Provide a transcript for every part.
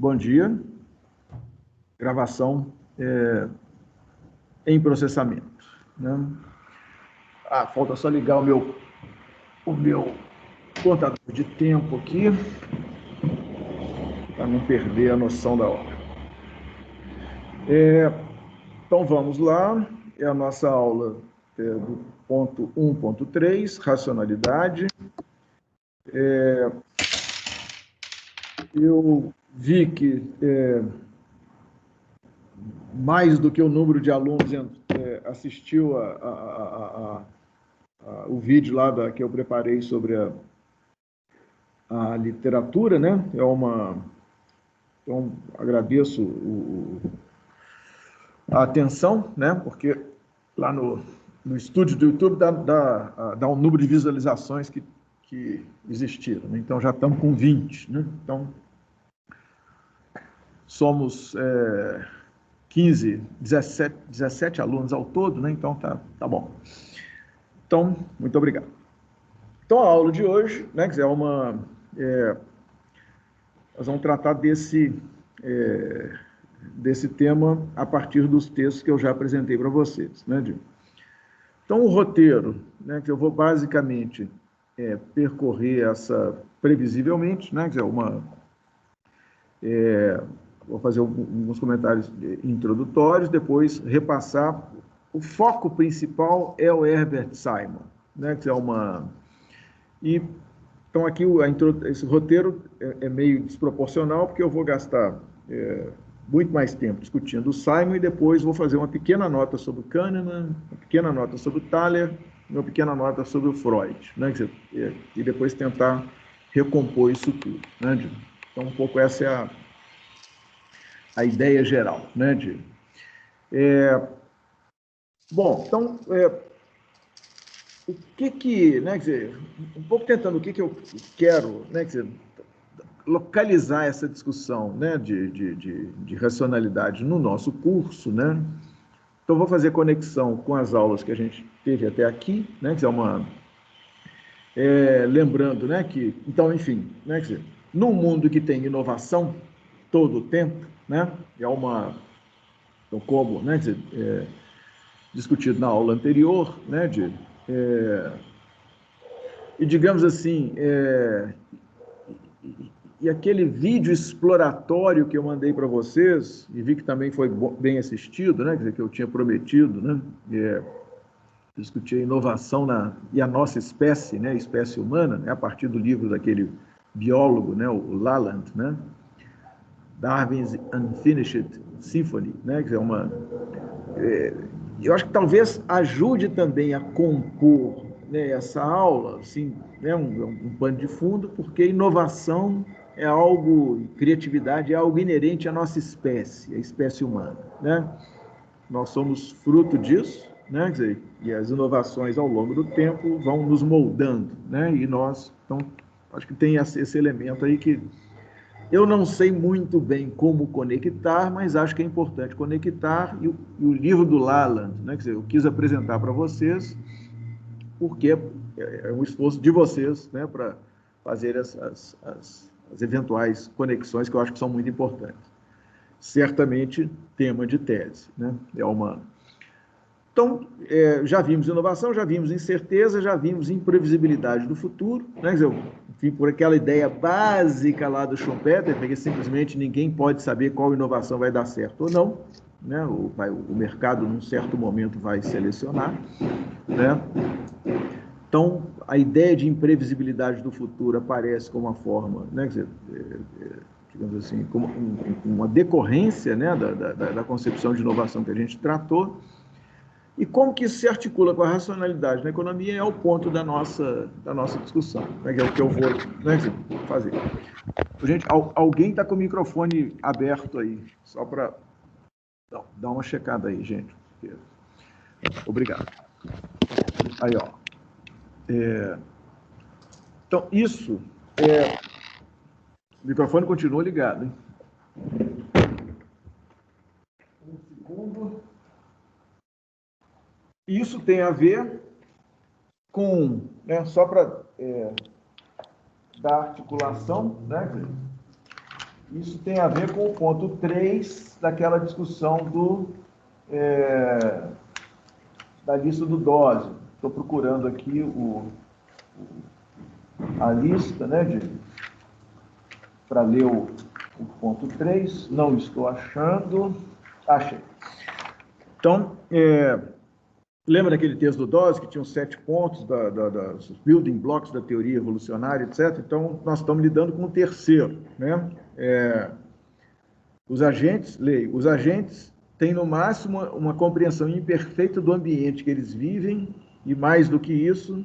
Bom dia. Gravação em processamento, né? Falta só ligar o meu contador de tempo aqui, para não perder a noção da hora. Então, vamos lá. É a nossa aula do ponto 1.3, racionalidade. Eu vi que mais do que o número de alunos assistiu o vídeo lá que eu preparei sobre a literatura, né? Então, agradeço a atenção, né? Porque lá no estúdio do YouTube dá um número de visualizações que existiram, né? Então, já estamos com 20, né? Então, somos 15, 17 alunos ao todo, né? Então, tá bom. Então, muito obrigado. Então, a aula de hoje, né, nós vamos tratar desse tema a partir dos textos que eu já apresentei para vocês, né, Dil? Então, o roteiro, né, que eu vou basicamente percorrer previsivelmente, né, vou fazer alguns comentários introdutórios, depois repassar. O foco principal é o Herbert Simon, né, Então, aqui esse roteiro é meio desproporcional, porque eu vou gastar muito mais tempo discutindo o Simon e depois vou fazer uma pequena nota sobre o Kahneman, uma pequena nota sobre o Thaler, uma pequena nota sobre o Freud, né? E depois tentar recompor isso tudo, né? Então, um pouco essa é a ideia geral, né? Bom, então, né, um pouco tentando o que eu quero, né, localizar essa discussão, né, de racionalidade no nosso curso, né? Então, vou fazer conexão com as aulas que a gente teve até aqui, né, lembrando, né, então, enfim, né, num mundo que tem inovação todo o tempo, né, então, como, né, discutido na aula anterior, né, e digamos assim, e aquele vídeo exploratório que eu mandei para vocês, e vi que também foi bem assistido, né, que eu tinha prometido, né, discutir a inovação e a nossa espécie, né, a espécie humana, né, a partir do livro daquele biólogo, né, o Laland, né, Darwin's Unfinished Symphony, né, que eu acho que talvez ajude também a compor, né, essa aula, assim, né, um pano de fundo, porque inovação é algo, criatividade é algo inerente à nossa espécie, a espécie humana, né? Nós somos fruto disso, né? E as inovações ao longo do tempo vão nos moldando, né? E então, acho que tem esse elemento aí que eu não sei muito bem como conectar, mas acho que é importante conectar, e o livro do Laland, né, eu quis apresentar para vocês, porque é um esforço de vocês, né, para fazer as eventuais conexões que eu acho que são muito importantes. Certamente, tema de tese, né? Então, já vimos inovação, já vimos incerteza, já vimos imprevisibilidade do futuro, né? Enfim, por aquela ideia básica lá do Schumpeter, porque simplesmente ninguém pode saber qual inovação vai dar certo ou não, né? O mercado, num certo momento, vai selecionar, né? Então, a ideia de imprevisibilidade do futuro aparece como uma forma, né? Digamos assim, como uma decorrência, né, da concepção de inovação que a gente tratou. E como que isso se articula com a racionalidade na economia é o ponto da nossa discussão, né, que é o que eu vou, né, fazer. Gente, alguém está com o microfone aberto aí, só para dar uma checada aí, gente. Obrigado. Aí, ó. Então, isso o microfone continua ligado, hein? Um segundo. Isso tem a ver com, né, só para dar articulação, né? Isso tem a ver com o ponto 3 daquela discussão da lista do dose. Estou procurando aqui a lista, né, para ler o ponto 3. Não estou achando. Achei. Então, lembra daquele texto do Dawes, que tinha os 7 pontos dos building blocks da teoria evolucionária, etc.? Então, nós estamos lidando com o terceiro, né? Os agentes têm, no máximo, uma compreensão imperfeita do ambiente que eles vivem e, mais do que isso,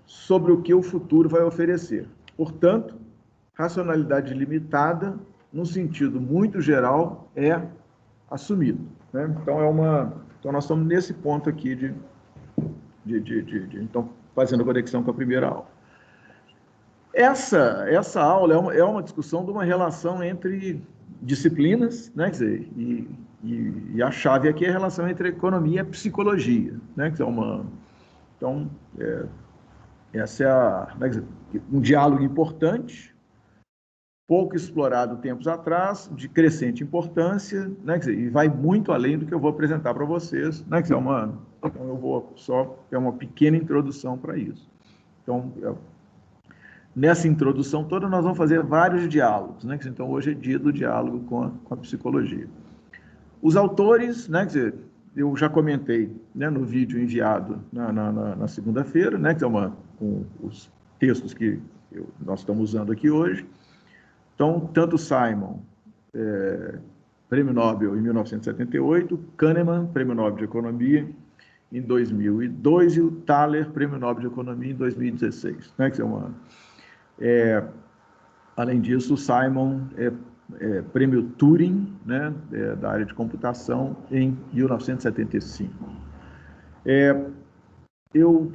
sobre o que o futuro vai oferecer. Portanto, racionalidade limitada, num sentido muito geral, é assumido, né? Então, nós estamos nesse ponto aqui então, fazendo a conexão com a primeira aula. Essa aula é uma discussão de uma relação entre disciplinas, né? Quer dizer, e a chave aqui é a relação entre economia e psicologia, né? Quer dizer, então, essa é né, quer dizer, um diálogo importante, pouco explorado tempos atrás, de crescente importância, né? Quer dizer, e vai muito além do que eu vou apresentar para vocês, né? Quer dizer, então eu vou só ter uma pequena introdução para isso. Então, nessa introdução toda, nós vamos fazer vários diálogos, né? Então, hoje é dia do diálogo com a psicologia. Os autores, né? Quer dizer, eu já comentei, né, no vídeo enviado na segunda-feira, né? Que com os textos que nós estamos usando aqui hoje. Então, tanto Simon, Prêmio Nobel em 1978, Kahneman, Prêmio Nobel de Economia em 2002 e o Thaler, Prêmio Nobel de Economia em 2016. Né? Além disso, o Simon Prêmio Turing, né, da área de computação, em 1975. Eu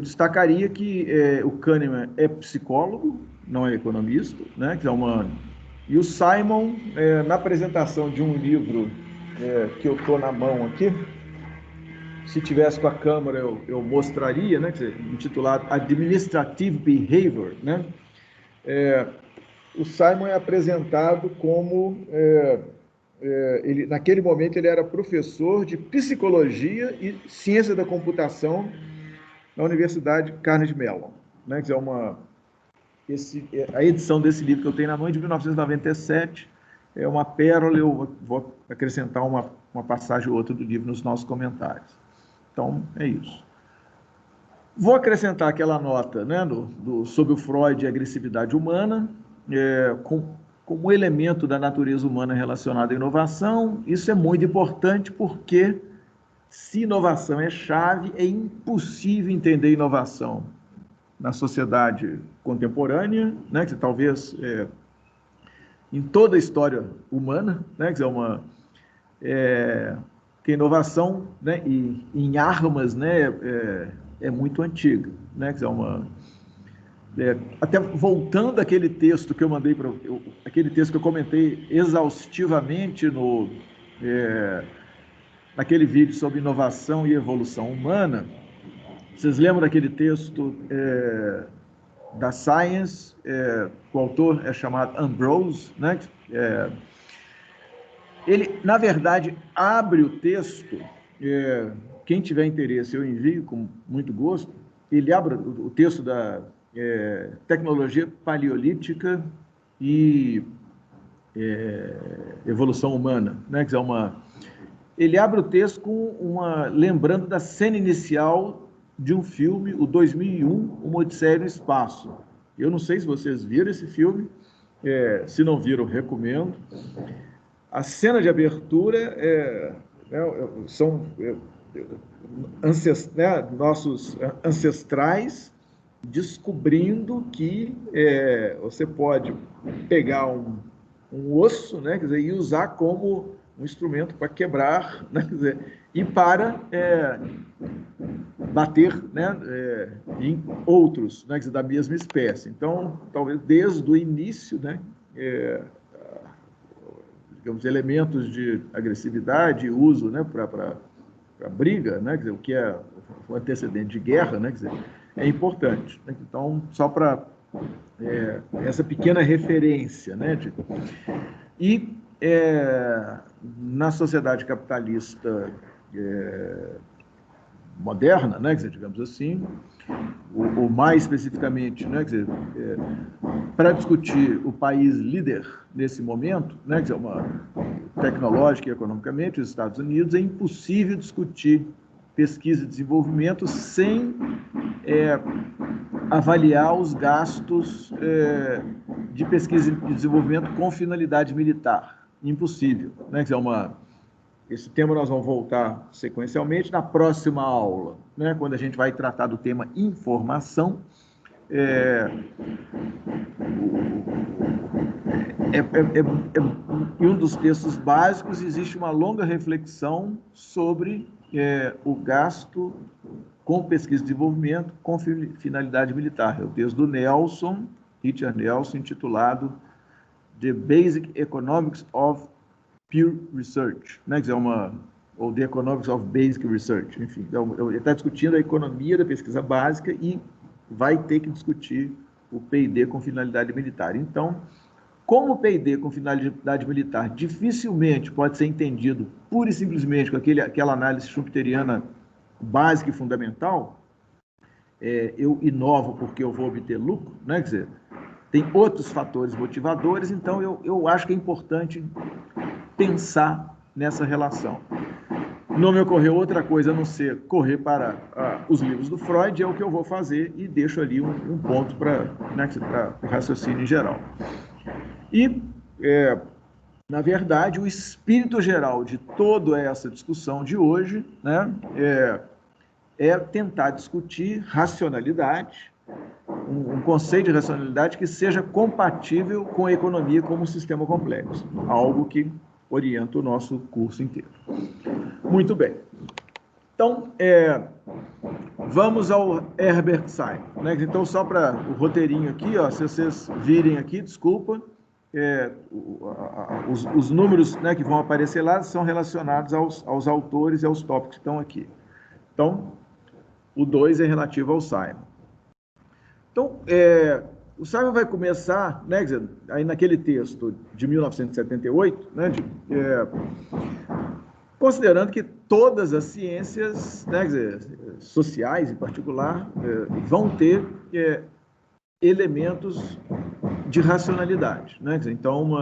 destacaria que o Kahneman é psicólogo, não é economista, né? E o Simon, na apresentação de um livro que eu estou na mão aqui, se tivesse com a câmera eu mostraria, né? Intitulado Administrative Behavior, né? O Simon é apresentado como naquele momento ele era professor de psicologia e ciência da computação na Universidade Carnegie Mellon, né? Quer dizer, a edição desse livro que eu tenho na mão é de 1997, é uma pérola. Eu vou acrescentar uma passagem ou outra do livro nos nossos comentários. Então, é isso. Vou acrescentar aquela nota, né, sobre o Freud e a agressividade humana, como elemento da natureza humana relacionada à inovação. Isso é muito importante porque, se inovação é chave, é impossível entender inovação na sociedade contemporânea, né, que talvez em toda a história humana, né, que a inovação, né, em armas, né, é muito antiga, né, que até voltando àquele texto que eu mandei para aquele texto que eu comentei exaustivamente naquele vídeo sobre inovação e evolução humana. Vocês lembram daquele texto da Science? O autor é chamado Ambrose, né? Ele, na verdade, abre o texto. Quem tiver interesse, eu envio com muito gosto. Ele abre o texto da tecnologia paleolítica e evolução humana, né? Quer dizer, ele abre o texto lembrando da cena inicial de um filme, o 2001, Uma Odisseia no Espaço. Eu não sei se vocês viram esse filme, se não viram, recomendo. A cena de abertura são nossos ancestrais descobrindo que você pode pegar um osso, né, quer dizer, e usar como um instrumento para quebrar, né, quer dizer, e para bater, né, em outros, né, quer dizer, da mesma espécie. Então, talvez desde o início, né, digamos, elementos de agressividade, uso, né, para briga, né, quer dizer, o que é o antecedente de guerra, né, quer dizer, é importante. Né? Então, só para essa pequena referência, né? E na sociedade capitalista moderna, né, quer dizer, digamos assim, ou mais especificamente, né, quer dizer, para discutir o país líder nesse momento, né, quer dizer, tecnológica e economicamente, os Estados Unidos, é impossível discutir pesquisa e desenvolvimento sem avaliar os gastos de pesquisa e desenvolvimento com finalidade militar. Impossível, né, quer dizer, esse tema nós vamos voltar sequencialmente na próxima aula, né, quando a gente vai tratar do tema informação. Em um dos textos básicos existe uma longa reflexão sobre o gasto com pesquisa e desenvolvimento com finalidade militar. É o texto do Richard Nelson, intitulado The Basic Economics of Pure Research, né? Quer dizer, ou The Economics of Basic Research, enfim. Então, ele está discutindo a economia da pesquisa básica e vai ter que discutir o P&D com finalidade militar. Então, como o P&D com finalidade militar dificilmente pode ser entendido pura e simplesmente com aquela análise schumpeteriana básica e fundamental, eu inovo porque eu vou obter lucro, né? Quer dizer, tem outros fatores motivadores, então eu acho que é importante pensar nessa relação. Não me ocorreu outra coisa a não ser correr para os livros do Freud, é o que eu vou fazer e deixo ali um ponto para o raciocínio em geral. E, na verdade, o espírito geral de toda essa discussão de hoje, né, é tentar discutir racionalidade, um conceito de racionalidade que seja compatível com a economia como um sistema complexo, algo que orienta o nosso curso inteiro. Muito bem. Então, vamos ao Herbert Simon, né? Então, só para o roteirinho aqui, ó, se vocês virem aqui, desculpa, os números, né, que vão aparecer lá são relacionados aos autores e aos tópicos que estão aqui. Então, o 2 é relativo ao Simon. Então, o Simon vai começar, né, quer dizer, aí naquele texto de 1978, né, considerando que todas as ciências, né, quer dizer, sociais em particular, vão ter elementos de racionalidade, né? Quer dizer, então,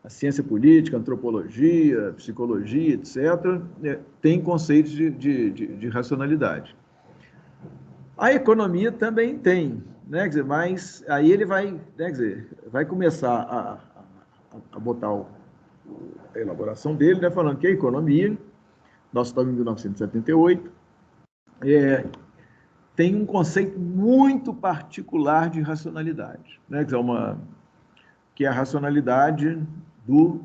a ciência política, antropologia, psicologia, etc., tem conceitos de racionalidade. A economia também tem, né? Quer dizer, mas aí ele vai, né, quer dizer, vai começar a botar a elaboração dele, né, falando que a economia, nós estamos em 1978, tem um conceito muito particular de racionalidade, né, quer dizer, que é a racionalidade do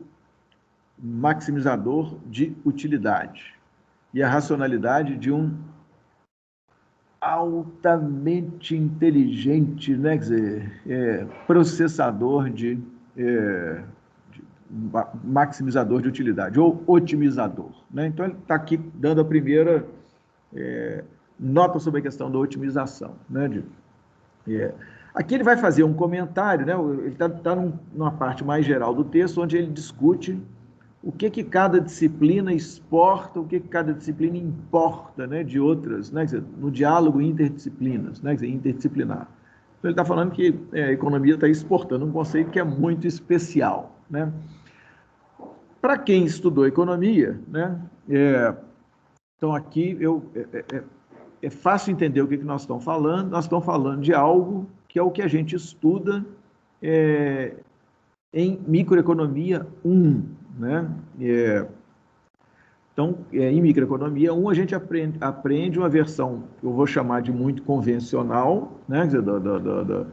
maximizador de utilidade e a racionalidade de um altamente inteligente, né, quer dizer, processador de maximizador de utilidade, ou otimizador, né? Então, ele está aqui dando a primeira nota sobre a questão da otimização, né? Aqui ele vai fazer um comentário, né? Ele está numa parte mais geral do texto, onde ele discute o que cada disciplina exporta, o que cada disciplina importa, né, de outras, né, quer dizer, no diálogo interdisciplinas, né, quer dizer, interdisciplinar. Então, ele está falando que a economia está exportando um conceito que é muito especial, né? Para quem estudou economia, né, então aqui é fácil entender o que nós estamos falando. Nós estamos falando de algo que é o que a gente estuda em microeconomia 1, né? Então, em microeconomia 1, a gente aprende uma versão que eu vou chamar de muito convencional, né? Quer dizer,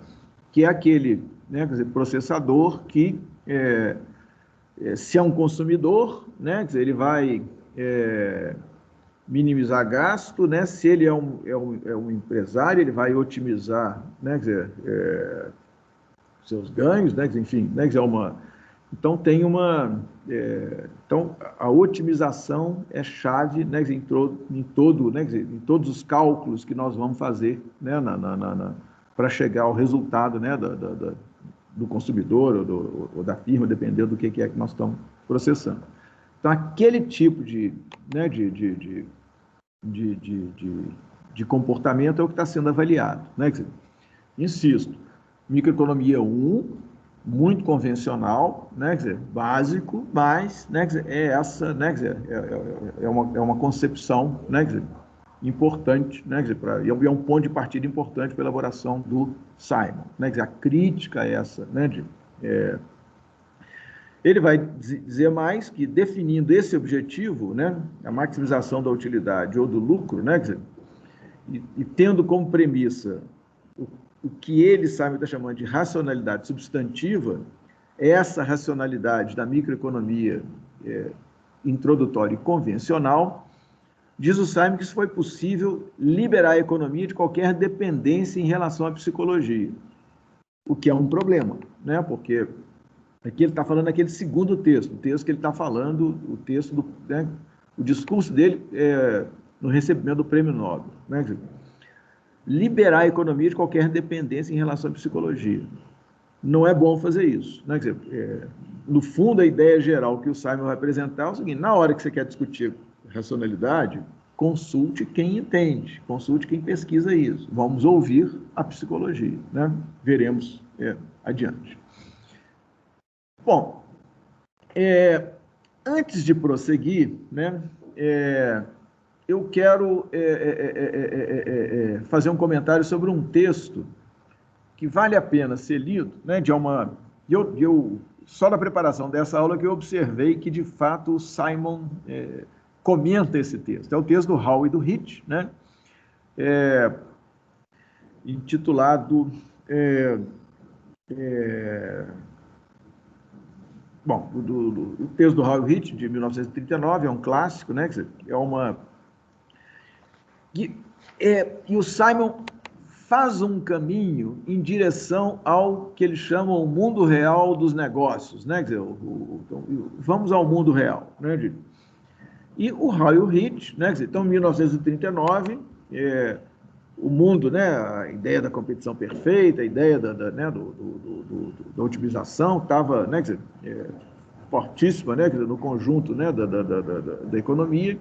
que é aquele, né, quer dizer, processador que, se é um consumidor, né, quer dizer, ele vai minimizar gasto, né? Se ele é um empresário, ele vai otimizar, né, quer dizer, seus ganhos, né? Enfim, né? Então tem então a otimização é chave, né? Em todo, né? Em todos os cálculos que nós vamos fazer, né? para chegar ao resultado, né, do consumidor ou da firma, dependendo do que é que nós estamos processando. Então, aquele tipo né, de comportamento é o que está sendo avaliado. Né? Quer dizer, insisto, microeconomia 1, muito convencional, né? Quer dizer, básico, mas, né, quer dizer, essa, né, quer dizer, é uma concepção, né, quer dizer, importante, né, quer dizer, e é um ponto de partida importante para a elaboração do Simon. Né, quer dizer, a crítica é essa, né, ele vai dizer mais que, definindo esse objetivo, né, a maximização da utilidade ou do lucro, né, quer dizer, e tendo como premissa o que ele, Simon, está chamando de racionalidade substantiva, essa racionalidade da microeconomia introdutória e convencional, diz o Simon que isso foi possível liberar a economia de qualquer dependência em relação à psicologia, o que é um problema, né? Porque aqui ele está falando naquele segundo texto, o texto que ele está falando, o texto né, o discurso dele no recebimento do Prêmio Nobel, né? Liberar a economia de qualquer dependência em relação à psicologia. Não é bom fazer isso, né? Quer dizer, no fundo, a ideia geral que o Simon vai apresentar é o seguinte: na hora que você quer discutir racionalidade, consulte quem entende, consulte quem pesquisa isso. Vamos ouvir a psicologia, né? Veremos adiante. Bom, antes de prosseguir, né, eu quero fazer um comentário sobre um texto que vale a pena ser lido, né, só na preparação dessa aula que eu observei que, de fato, o Simon comenta esse texto. É o texto do Hall e do Hitch, né, intitulado... Bom, o texto do Hall e Hitch, de 1939, é um clássico, né, e o Simon faz um caminho em direção ao que eles chamam o mundo real dos negócios, né? Quer dizer, vamos ao mundo real, né? E o Hall e o Hitch, né? Quer dizer, então, em 1939, o mundo, né? A ideia da competição perfeita, a ideia né? da otimização estava, né? Quer dizer, fortíssima, né? Quer dizer, no conjunto, né? da economia.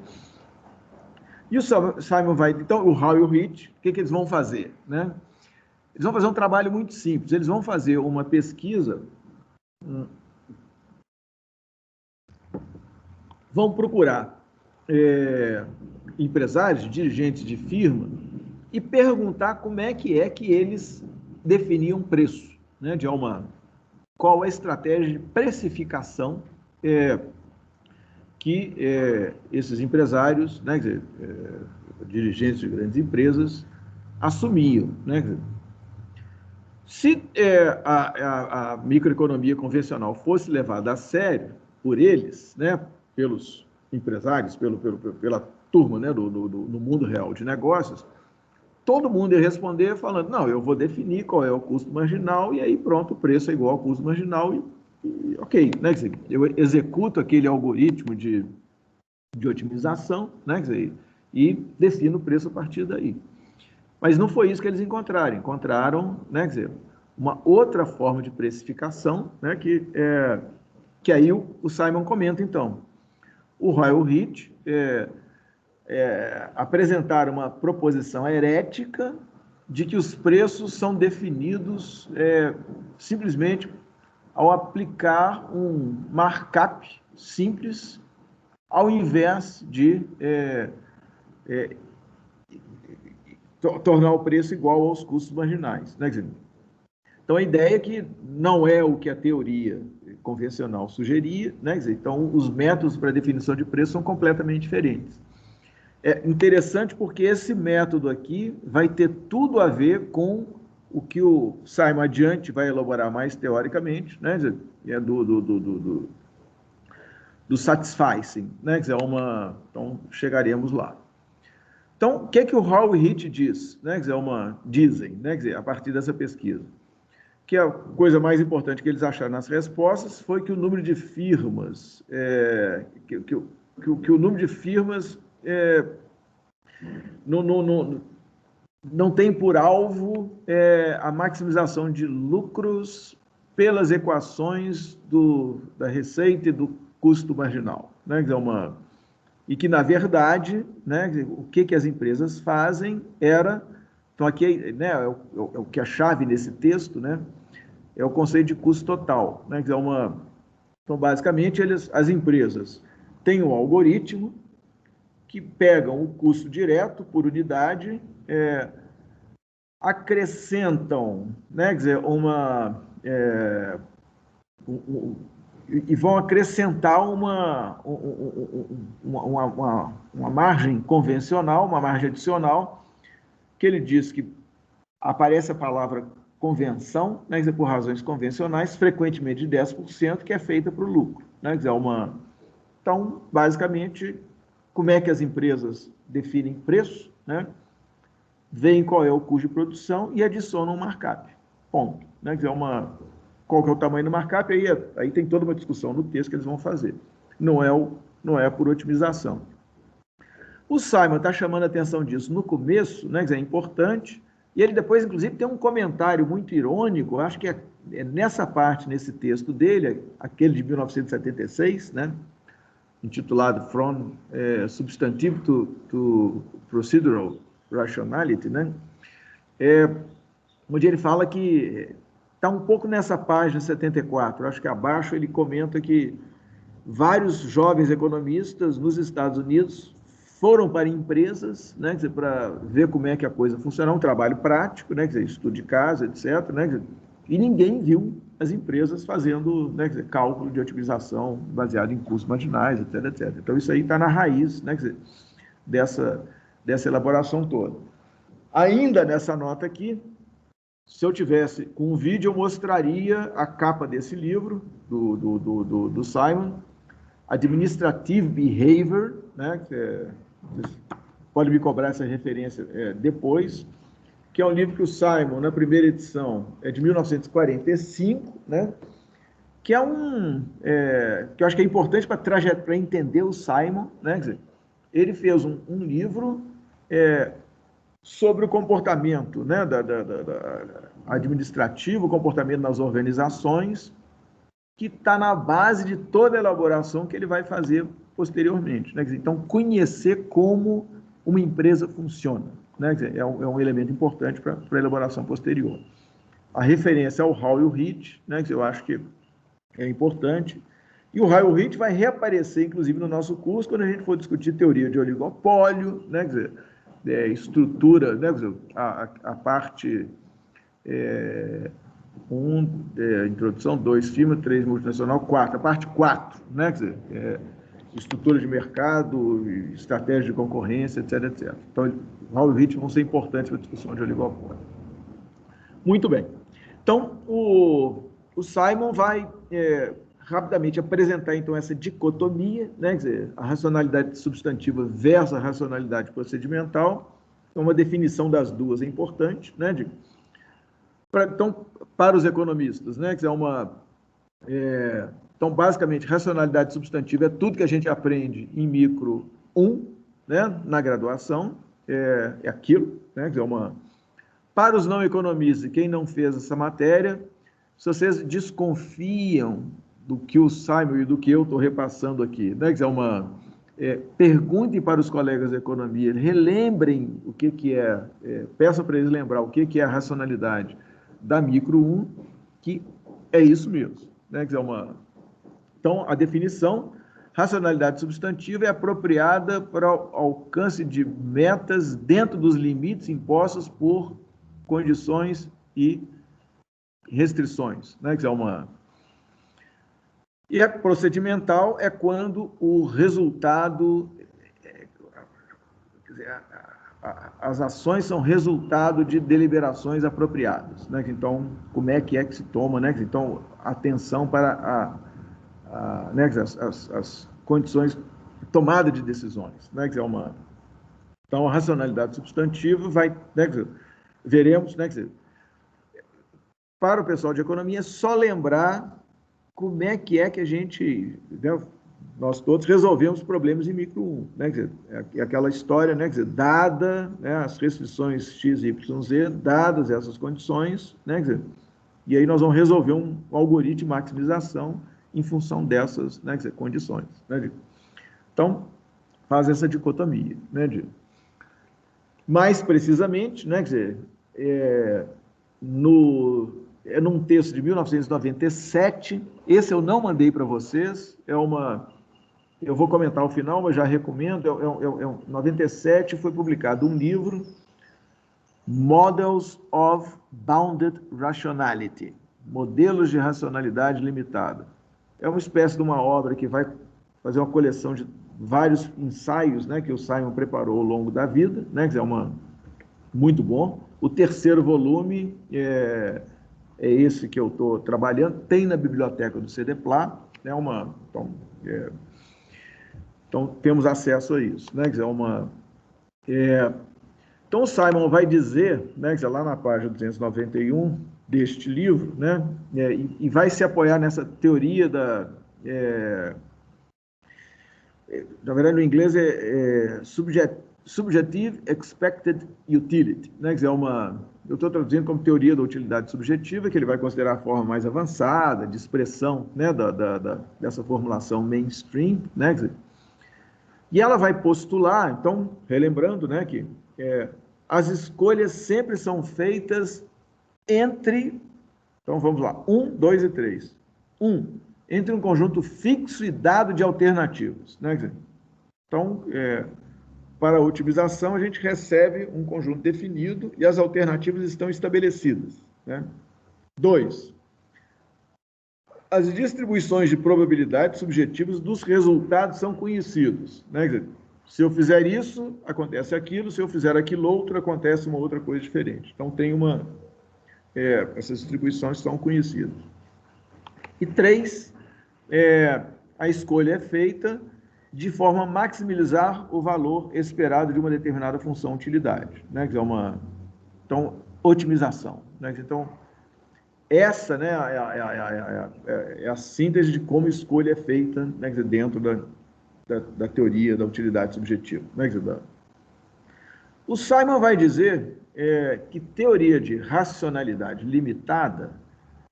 E o Simon vai... Então, o Hall e o Hitch, o que eles vão fazer? Né? Eles vão fazer um trabalho muito simples. Eles vão fazer uma pesquisa... Vão procurar empresários, dirigentes de firma e perguntar como é que eles definiam preço, né, de alma. Qual a estratégia de precificação que esses empresários, né, quer dizer, dirigentes de grandes empresas, assumiam. Né? Se a microeconomia convencional fosse levada a sério por eles, né, pelos empresários, pela turma, né, no mundo real de negócios, todo mundo ia responder falando: não, eu vou definir qual é o custo marginal e aí pronto, o preço é igual ao custo marginal e ok, né? Quer dizer, eu executo aquele algoritmo de otimização, né? Quer dizer, e defino o preço a partir daí. Mas não foi isso que eles encontraram. Encontraram, né? Quer dizer, uma outra forma de precificação, né? Que aí o Simon comenta, então. O Hall e o Hitch apresentaram uma proposição herética de que os preços são definidos simplesmente ao aplicar um markup simples, ao invés de tornar o preço igual aos custos marginais. Né? Então, a ideia é que não é o que a teoria convencional sugeria, né? Então, os métodos para definição de preço são completamente diferentes. É interessante porque esse método aqui vai ter tudo a ver com o que o Simon adiante vai elaborar mais teoricamente, né? Do satisficing, né? Então, chegaremos lá. Então, o que o Hall e Hitch diz, né? Dizem, né? A partir dessa pesquisa? Que a coisa mais importante que eles acharam nas respostas foi que o número de firmas, que o número de firmas não tem por alvo a maximização de lucros pelas equações da receita e do custo marginal, né? E que, na verdade, né, o que as empresas fazem era... Então, aqui, né, é o que a chave nesse texto, né, é o conceito de custo total, né? Então, basicamente, as empresas têm um algoritmo que pegam o custo direto por unidade, acrescentam, né, quer dizer, e vão acrescentar uma margem convencional, uma margem adicional, que ele diz que aparece a palavra convenção, né, quer dizer, por razões convencionais, frequentemente de 10%, que é feita para o lucro, né, quer dizer, Então, basicamente, como é que as empresas definem preço, né? Veem qual é o custo de produção e adicionam um markup. Ponto. Né? Quer dizer, qual que é o tamanho do markup? Aí tem toda uma discussão no texto que eles vão fazer. Não é por otimização. O Simon está chamando a atenção disso no começo, né? Quer dizer, é importante, e ele depois, inclusive, tem um comentário muito irônico, acho que é nessa parte, nesse texto dele, aquele de 1976, né? Intitulado From Substantive to Procedural Rationality, né? Onde ele fala que está um pouco nessa página 74, acho que abaixo ele comenta que vários jovens economistas nos Estados Unidos foram para empresas, né, para ver como é que a coisa funciona, um trabalho prático, né, estudo de casa, etc., né, e ninguém viu as empresas fazendo, né, cálculo de otimização baseado em custos marginais, etc., etc. Então, isso aí está na raiz, né, dessa elaboração toda. Ainda nessa nota aqui, se eu tivesse com um vídeo, eu mostraria a capa desse livro, do Simon, Administrative Behavior, né, pode me cobrar essa referência depois, que é um livro que o Simon, na primeira edição, é de 1945, né, que que eu acho que é importante para entender o Simon, né, quer dizer, ele fez um livro sobre o comportamento, né, administrativo, o comportamento nas organizações, que está na base de toda a elaboração que ele vai fazer posteriormente, né? Então, conhecer como uma empresa funciona, né? É um elemento importante para a elaboração posterior. A referência ao Hall e o Heath, né? Eu acho que é importante. E o Hall e o Heath vai reaparecer, inclusive, no nosso curso, quando a gente for discutir teoria de oligopólio, né? Quer dizer, estrutura, né? Quer dizer, a parte... introdução, 2, firma, 3, multinacional, 4, a parte 4, né? Quer dizer, estrutura de mercado, estratégia de concorrência, etc, etc. Então, Hall e Heath vão ser importantes para a discussão de oligopólio. Muito bem. Então, o Simon vai rapidamente apresentar, então, essa dicotomia, né? Quer dizer, a racionalidade substantiva versus a racionalidade procedimental. Então, uma definição das duas é importante, né? Então, para os economistas, né? Quer dizer, então, basicamente, racionalidade substantiva é tudo que a gente aprende em micro 1, né? Na graduação, é aquilo, né? Quer dizer, para os não economistas, quem não fez essa matéria, se vocês desconfiam do que o Simon e do que eu estou repassando aqui, né? Quer dizer, perguntem para os colegas de economia, relembrem o que peçam para eles lembrar o que é a racionalidade da micro 1, que é isso mesmo, né? Quer dizer, Então, a definição, racionalidade substantiva é apropriada para o alcance de metas dentro dos limites impostos por condições e restrições, né? Quer dizer, E a procedimental é quando o resultado... Quer dizer, as ações são resultado de deliberações apropriadas, né? Então, como é que se toma, né? Então, atenção para né? as condições de tomada de decisões, né? Então, a racionalidade substantiva vai, né? Veremos, né? Para o pessoal de economia, é só lembrar como é que a gente, né, nós todos resolvemos problemas em micro 1, né? Quer dizer, é aquela história, né? Quer dizer, dada, né, as restrições x, y, z, dadas essas condições, né? Quer dizer, e aí nós vamos resolver um algoritmo de maximização em função dessas, né, quer dizer, condições, né? Então, faz essa dicotomia, né? Mais precisamente, né? Quer dizer, num texto de 1997, esse eu não mandei para vocês, eu vou comentar ao final, mas já recomendo, 97 foi publicado um livro, Models of Bounded Rationality, Modelos de Racionalidade Limitada. É uma espécie de uma obra que vai fazer uma coleção de vários ensaios, né, que o Simon preparou ao longo da vida, né, que é muito bom. O terceiro volume é esse que eu estou trabalhando, tem na biblioteca do CDPLA, né, então temos acesso a isso, né, então o Simon vai dizer, né, lá na página 291 deste livro, né, e vai se apoiar nessa teoria na verdade no inglês Subjective Expected Utility, né, eu estou traduzindo como teoria da utilidade subjetiva, que ele vai considerar a forma mais avançada de expressão, né, dessa formulação mainstream, né, e ela vai postular, então, relembrando, né, que as escolhas sempre são feitas entre, então vamos lá, 1, 2 e 3. 1, entre um conjunto fixo e dado de alternativas, né? Então, para a otimização, a gente recebe um conjunto definido e as alternativas estão estabelecidas, né? 2, as distribuições de probabilidade subjetivas dos resultados são conhecidos, né? Se eu fizer isso, acontece aquilo, se eu fizer aquilo outro, acontece uma outra coisa diferente. Então, tem essas distribuições são conhecidas. E 3, a escolha é feita de forma a maximizar o valor esperado de uma determinada função utilidade, né? Então, otimização, né? Então, essa, né, é a síntese de como a escolha é feita, né, dentro da teoria da utilidade subjetiva. Né? O Simon vai dizer que teoria de racionalidade limitada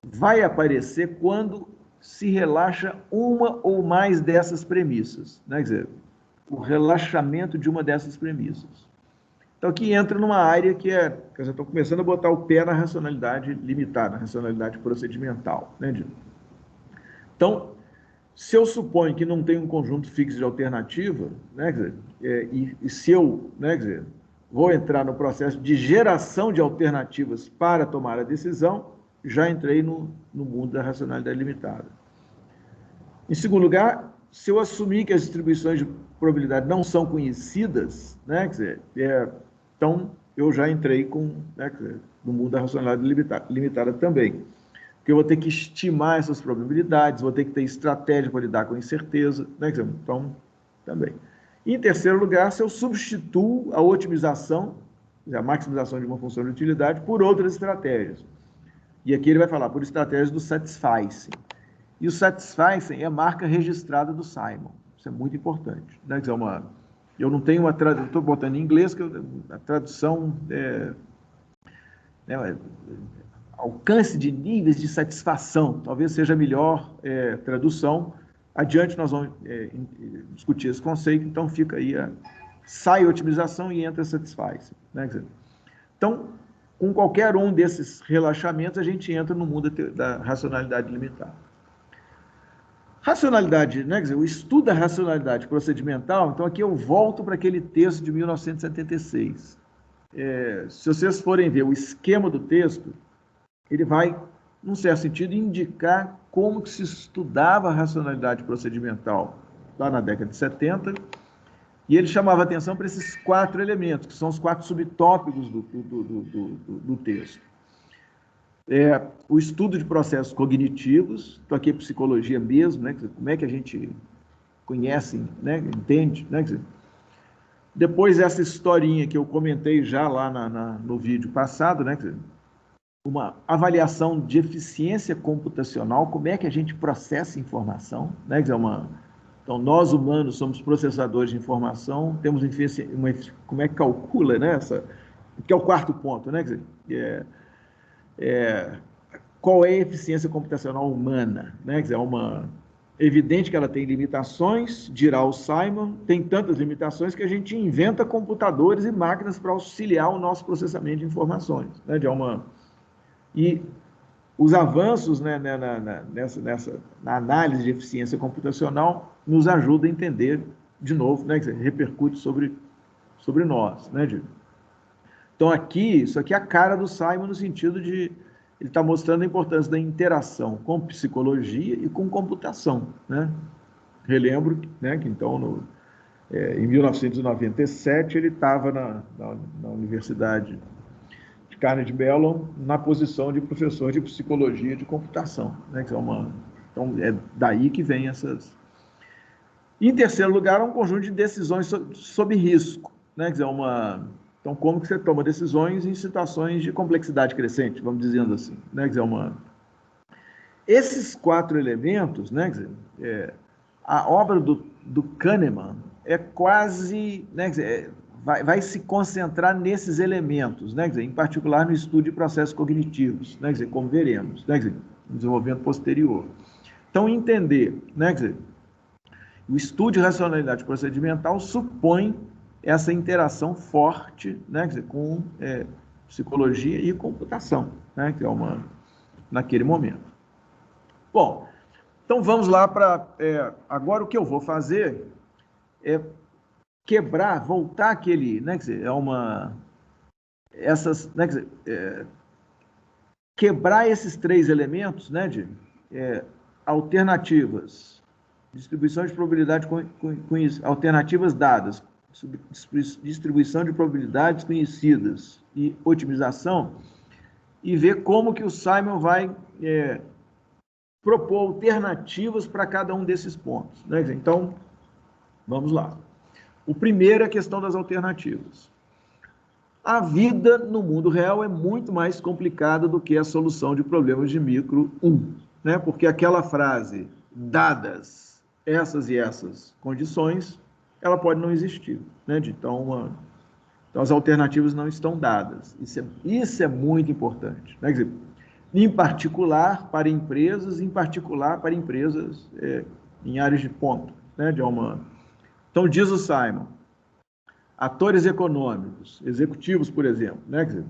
vai aparecer quando se relaxa uma ou mais dessas premissas, né? Quer dizer, o relaxamento de uma dessas premissas. Então, aqui entra numa área que estou começando a botar o pé na racionalidade limitada, na racionalidade procedimental, né? Então, se eu suponho que não tem um conjunto fixo de alternativa, né, quer dizer, e se eu, né, quer dizer, vou entrar no processo de geração de alternativas para tomar a decisão, já entrei no mundo da racionalidade limitada. Em segundo lugar, se eu assumir que as distribuições de probabilidade não são conhecidas, né, quer dizer, então eu já entrei né, no mundo da racionalidade limitada também. Porque eu vou ter que estimar essas probabilidades, vou ter que ter estratégia para lidar com a incerteza, né? Então, também. E, em terceiro lugar, se eu substituo a otimização, a maximização de uma função de utilidade, por outras estratégias. E aqui ele vai falar por estratégias do satisficing. E o satisficing é a marca registrada do Simon. Isso é muito importante, né? Eu não tenho uma tradução, estou botando em inglês, que a tradução alcance de níveis de satisfação, talvez seja a melhor tradução. Adiante nós vamos discutir esse conceito, então fica aí, sai a otimização e entra a satisfaz, né? Então, com qualquer um desses relaxamentos, a gente entra no mundo da racionalidade limitada. Racionalidade, né? Quer dizer, o estudo da racionalidade procedimental, então aqui eu volto para aquele texto de 1976. Se vocês forem ver o esquema do texto, ele vai, num certo sentido, indicar como que se estudava a racionalidade procedimental lá na década de 70, e ele chamava atenção para esses 4 elementos, que são os 4 subtópicos do texto. O estudo de processos cognitivos, então aqui é psicologia mesmo, né? Como é que a gente conhece, né? Entende, né? Depois essa historinha que eu comentei já lá no vídeo passado, né? Uma avaliação de eficiência computacional, como é que a gente processa informação, né? Então, nós humanos somos processadores de informação, temos como é que calcula, né, que é o quarto ponto, né? Quer dizer, qual é a eficiência computacional humana, né? Quer dizer, evidente que ela tem limitações, dirá o Simon, tem tantas limitações que a gente inventa computadores e máquinas para auxiliar o nosso processamento de informações, né? E os avanços, né, na análise de eficiência computacional nos ajudam a entender, de novo, né, que repercute sobre nós. Né, Então, isso aqui é a cara do Simon no sentido de ele está mostrando a importância da interação com psicologia e com computação. Né? Relembro, né, que então, em 1997, ele estava na Universidade de Carnegie Mellon na posição de professor de psicologia de computação. Né, que então, é daí que vem essas... E, em terceiro lugar, um conjunto de decisões sob risco. Né, quer dizer, Então, como que você toma decisões em situações de complexidade crescente, vamos dizendo assim. Né? Quer dizer, Esses 4 elementos, né? Quer dizer, a obra do Kahneman é quase... Né? Quer dizer, vai se concentrar nesses elementos, né? Quer dizer, em particular no estudo de processos cognitivos, né? Quer dizer, como veremos, né? Quer dizer, no desenvolvimento posterior. Então, entender, né? Quer dizer, o estudo de racionalidade procedimental supõe essa interação forte, né, quer dizer, com psicologia e computação, né, que é naquele momento. Bom, então vamos lá para... agora o que eu vou fazer é voltar aquele... Né, quer dizer, né, quer dizer, quebrar esses 3 elementos, né, de alternativas, distribuição de probabilidade alternativas dadas, distribuição de probabilidades conhecidas e otimização, e ver como que o Simon vai propor alternativas para cada um desses pontos. Né? Então, vamos lá. O primeiro é a questão das alternativas. A vida no mundo real é muito mais complicada do que a solução de problemas de micro 1, né? Porque aquela frase, dadas essas e essas condições, ela pode não existir. Né? Então, as alternativas não estão dadas. Isso é muito importante. Né? Quer dizer, em particular para empresas, em áreas de ponta. Né? Então, diz o Simon, atores econômicos, executivos, por exemplo, né? Quer dizer,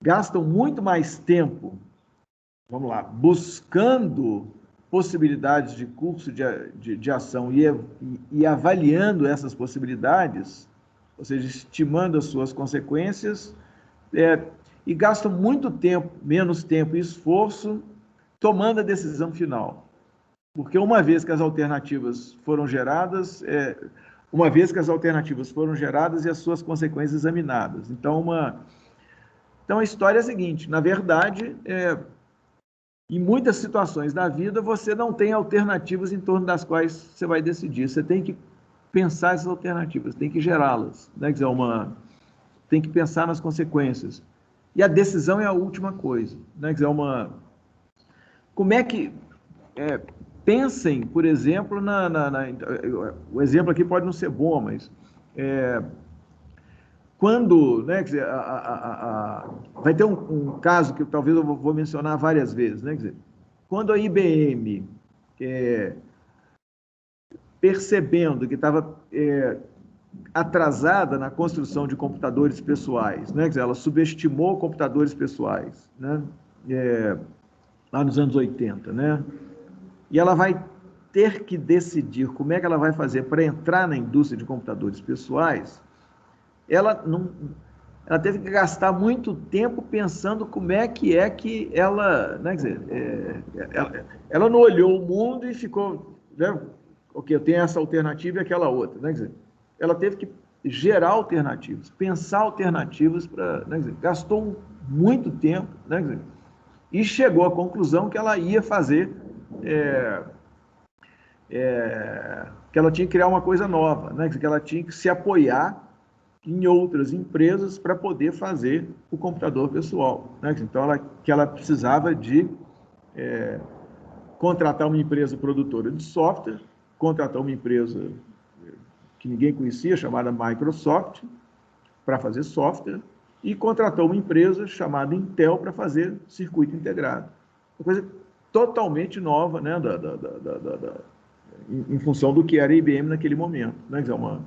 gastam muito mais tempo, vamos lá, buscando possibilidades de curso de ação e avaliando essas possibilidades, ou seja, estimando as suas consequências, e gastam menos tempo e esforço tomando a decisão final. Porque uma vez que as alternativas foram geradas e as suas consequências examinadas. Então, a história é a seguinte, na verdade, em muitas situações da vida, você não tem alternativas em torno das quais você vai decidir. Você tem que pensar essas alternativas, tem que gerá-las, né? Quer dizer, tem que pensar nas consequências. E a decisão é a última coisa. Né? Quer dizer, como é que... pensem, por exemplo, o exemplo aqui pode não ser bom, mas quando, né, quer dizer, vai ter um caso que talvez eu vou mencionar várias vezes, né, quer dizer, quando a IBM, percebendo que estava atrasada na construção de computadores pessoais, né, quer dizer, ela subestimou computadores pessoais, né, lá nos anos 80, né, e ela vai ter que decidir como é que ela vai fazer para entrar na indústria de computadores pessoais. Ela teve que gastar muito tempo pensando como é que ela, né, quer dizer, ela não olhou o mundo e ficou, né, ok, eu tenho essa alternativa e aquela outra, né, quer dizer, ela teve que gerar alternativas, pensar alternativas né, quer dizer, gastou muito tempo, né, quer dizer, e chegou à conclusão que ela ia fazer, que ela tinha que criar uma coisa nova, né, que ela tinha que se apoiar em outras empresas para poder fazer o computador pessoal. Né? Então, ela precisava de contratar uma empresa produtora de software contratou uma empresa que ninguém conhecia, chamada Microsoft, para fazer software, e contratou uma empresa chamada Intel para fazer circuito integrado. Uma coisa totalmente nova, né, em função do que era a IBM naquele momento. Né? Quer dizer,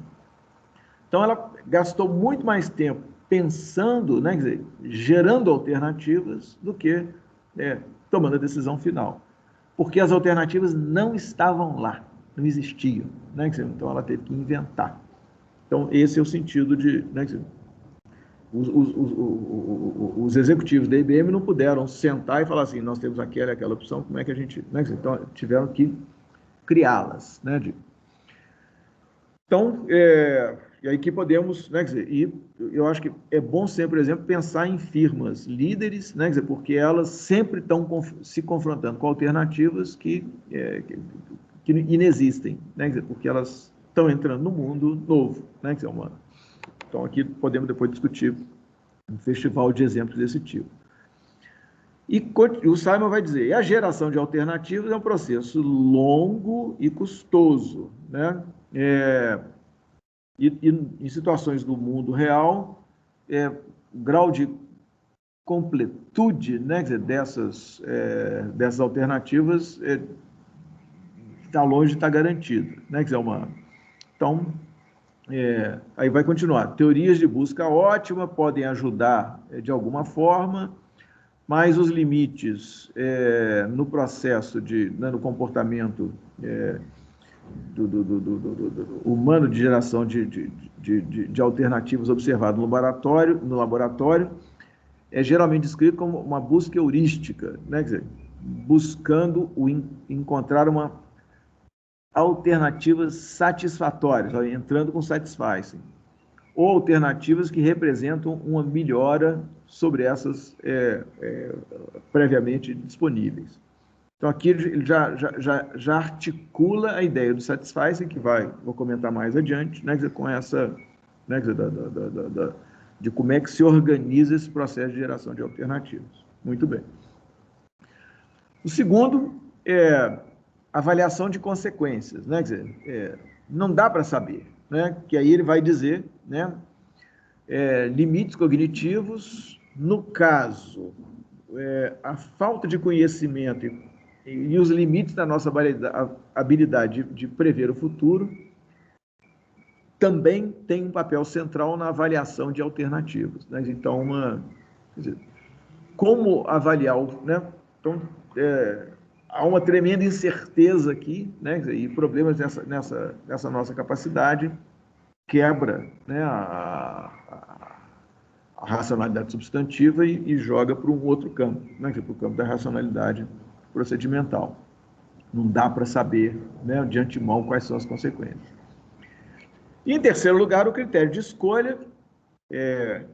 então, ela gastou muito mais tempo pensando, né, quer dizer, gerando alternativas, do que tomando a decisão final. Porque as alternativas não estavam lá, não existiam. Né, quer dizer, então, ela teve que inventar. Então, esse é o sentido de... Né, quer dizer, os executivos da IBM não puderam sentar e falar assim, nós temos aquela opção, como é que a gente... Né, quer dizer, então, tiveram que criá-las. Né, então, e aí que podemos, né, quer dizer, e eu acho que é bom sempre, por exemplo, pensar em firmas líderes, né, quer dizer, porque elas sempre estão se confrontando com alternativas que inexistem, né, quer dizer, porque elas estão entrando no mundo novo, né, quer dizer, então aqui podemos depois discutir um festival de exemplos desse tipo. E o Simon vai dizer, a geração de alternativas é um processo longo e custoso, né? E em situações do mundo real, o grau de completude, né, quer dizer, dessas alternativas está longe de estar garantido. Né, quer dizer, então, aí vai continuar. Teorias de busca ótima podem ajudar de alguma forma, mas os limites no processo no comportamento do humano de geração de alternativas observado no laboratório é geralmente descrito como uma busca heurística, né? Quer dizer, buscando encontrar alternativas satisfatórias, entrando com satisfazem, ou alternativas que representam uma melhora sobre essas previamente disponíveis. Então, aqui ele já articula a ideia do satisfazem, que vou comentar mais adiante, né, com essa, né, de como é que se organiza esse processo de geração de alternativas. Muito bem. O segundo é avaliação de consequências, né, quer dizer, não dá para saber, né, que aí ele vai dizer, né, limites cognitivos, no caso, a falta de conhecimento e os limites da nossa habilidade de prever o futuro também tem um papel central na avaliação de alternativas. Né? Então, quer dizer, como avaliar, né? Então, há uma tremenda incerteza aqui, né? E problemas nessa nossa capacidade quebra, né, a racionalidade substantiva e joga para um outro campo, né, que é para o campo da racionalidade procedimental. Não dá para saber, né, de antemão quais são as consequências. E, em terceiro lugar, o critério de escolha,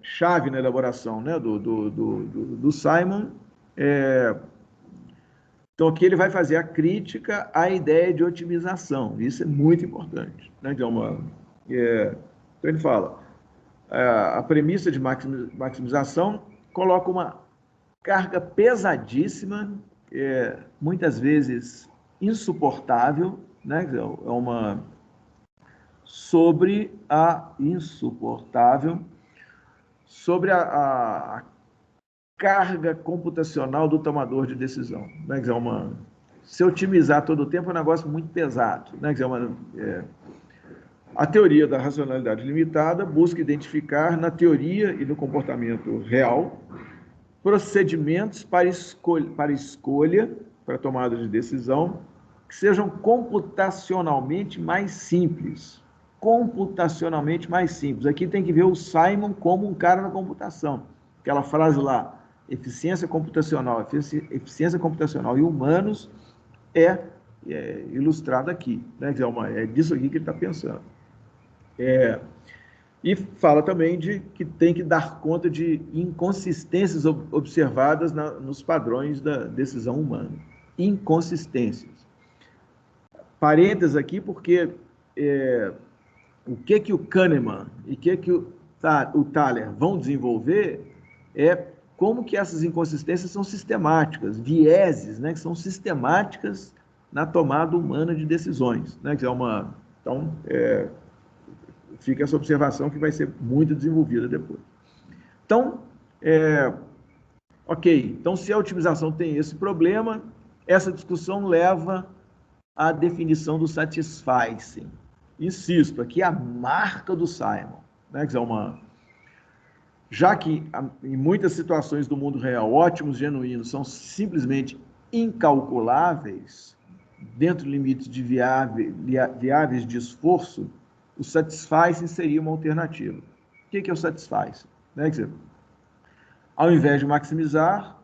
chave na elaboração, né, do Simon. Então, aqui ele vai fazer a crítica à ideia de otimização. Isso é muito importante. Né? Então, ele fala, a premissa de maximização coloca uma carga pesadíssima, muitas vezes insuportável, né? Sobre a carga computacional do tomador de decisão. Né? Se otimizar todo o tempo é um negócio muito pesado. Né? A teoria da racionalidade limitada busca identificar na teoria e no comportamento real procedimentos para escolha, para tomada de decisão, que sejam computacionalmente mais simples. Computacionalmente mais simples. Aqui tem que ver o Simon como um cara na computação. Aquela frase lá, eficiência computacional e humanos é ilustrada aqui. Né? É disso aqui que ele está pensando. E fala também de que tem que dar conta de inconsistências observadas nos padrões da decisão humana. Inconsistências. Parênteses aqui, porque o que o Kahneman e o que o Thaler vão desenvolver como que essas inconsistências são sistemáticas, vieses, né, que são sistemáticas na tomada humana de decisões, né? Que é então, fica essa observação que vai ser muito desenvolvida depois. Então, ok, então se a otimização tem esse problema, essa discussão leva à definição do satisficing. Insisto, aqui é a marca do Simon, né? Que é já que em muitas situações do mundo real, ótimos genuínos são simplesmente incalculáveis, dentro de limites viáveis de esforço, o satisficing seria uma alternativa. O que é o satisficing? Né? Quer dizer, ao invés de maximizar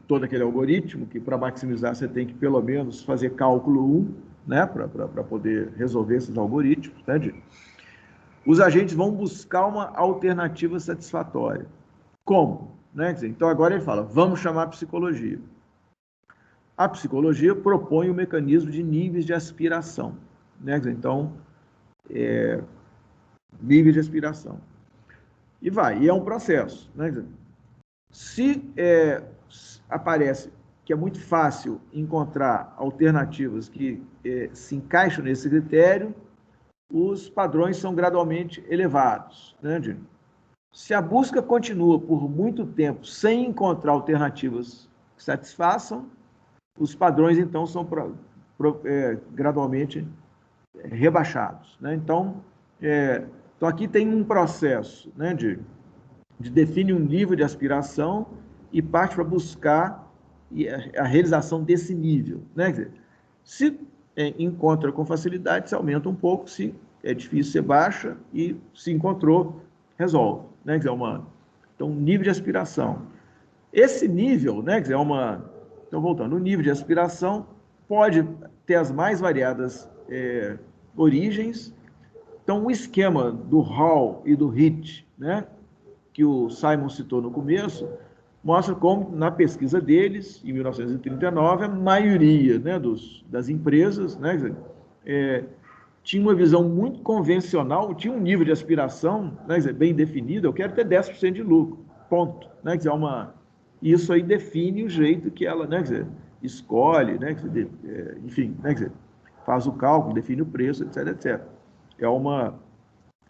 todo aquele algoritmo, que para maximizar você tem que pelo menos fazer cálculo 1, né? Para poder resolver esses algoritmos, né? Os agentes vão buscar uma alternativa satisfatória. Como? Né? Quer dizer, então agora ele fala, vamos chamar a psicologia. A psicologia propõe o mecanismo de níveis de aspiração. Né? Quer dizer, então, níveis de aspiração. E é um processo. Né? Quer dizer, se aparece que é muito fácil encontrar alternativas que se encaixam nesse critério, os padrões são gradualmente elevados. Né, Dino? Se a busca continua por muito tempo sem encontrar alternativas que satisfaçam, os padrões, então, são gradualmente rebaixados. Né? Então, aqui tem um processo, né, de define um nível de aspiração e parte para buscar a realização desse nível. Né? Quer dizer, se encontra com facilidade, se aumenta um pouco, se é difícil, você baixa, e se encontrou, resolve. Né? Quer dizer, então, nível de aspiração. Esse nível, né, quer dizer, então, voltando, o nível de aspiração pode ter as mais variadas origens. Então, o esquema do Hall e do Hitt, né, que o Simon citou no começo, mostra como, na pesquisa deles, em 1939, a maioria, né, das empresas, né, tinha uma visão muito convencional, tinha um nível de aspiração, né, bem definido, eu quero ter 10% de lucro, ponto. Né, isso aí define o jeito que ela, né, escolhe, né, enfim, né, faz o cálculo, define o preço, etc, etc.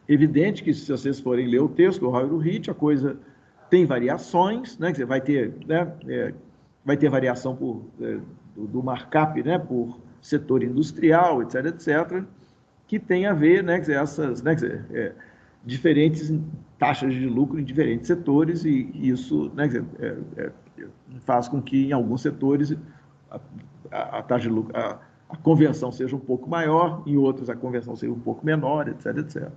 Evidente que, se vocês forem ler o texto do Hall e do Hitt, a coisa tem variações, né, vai ter variação do markup, né, por setor industrial, etc, etc, que tem a ver, né, essas, né, diferentes taxas de lucro em diferentes setores, e isso, né, faz com que, em alguns setores, a taxa de lucro, a conversão seja um pouco maior, em outros a conversão seja um pouco menor, etc, etc.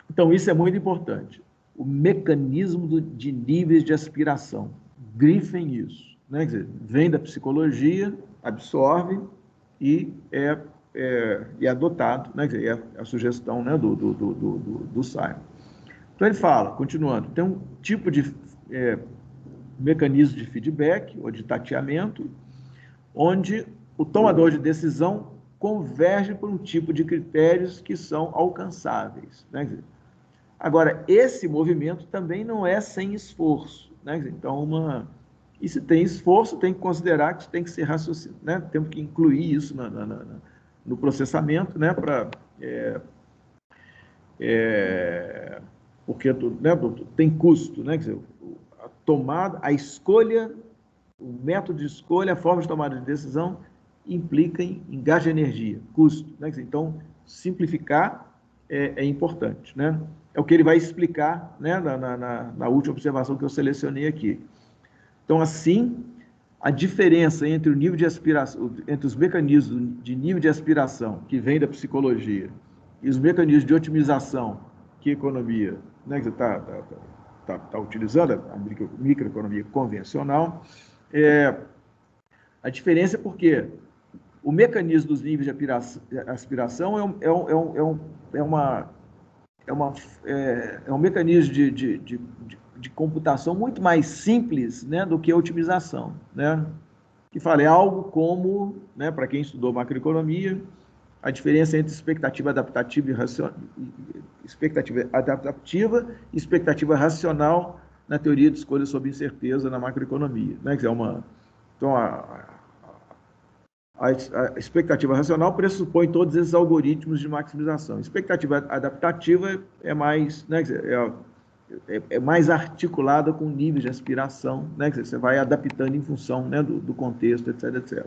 Então, isso é muito importante. O mecanismo de níveis de aspiração. Grifem isso. Né? Quer dizer, vem da psicologia, absorve e é adotado, né? Quer dizer, é a sugestão, né, do Simon. Então, ele fala, continuando, tem um tipo de mecanismo de feedback ou de tateamento, onde o tomador de decisão converge por um tipo de critérios que são alcançáveis. Né? Agora, esse movimento também não é sem esforço. Né? Então, e se tem esforço, tem que considerar que tem que ser raciocínio, né? Temos que incluir isso no processamento, né? Porque tem custo, né? Quer dizer, a tomada, a escolha, o método de escolha, a forma de tomada de decisão implica em gasto de energia, custo. Né? Então, simplificar é importante. Né? É o que ele vai explicar, né, na última observação que eu selecionei aqui. Então, assim, a diferença entre o nível de aspiração, entre os mecanismos de nível de aspiração que vem da psicologia e os mecanismos de otimização que a economia, né, que está utilizando, a microeconomia convencional, a diferença é porque o mecanismo dos níveis de aspiração é um mecanismo de computação muito mais simples, né, do que a otimização. Né? Que fala, é algo como, né, para quem estudou macroeconomia, a diferença entre expectativa adaptativa e expectativa racional na teoria de escolha sob incerteza na macroeconomia. Né? Então, A expectativa racional pressupõe todos esses algoritmos de maximização. Expectativa adaptativa é mais, né, é mais articulada com níveis de aspiração, né, você vai adaptando em função, né, do contexto, etc, etc.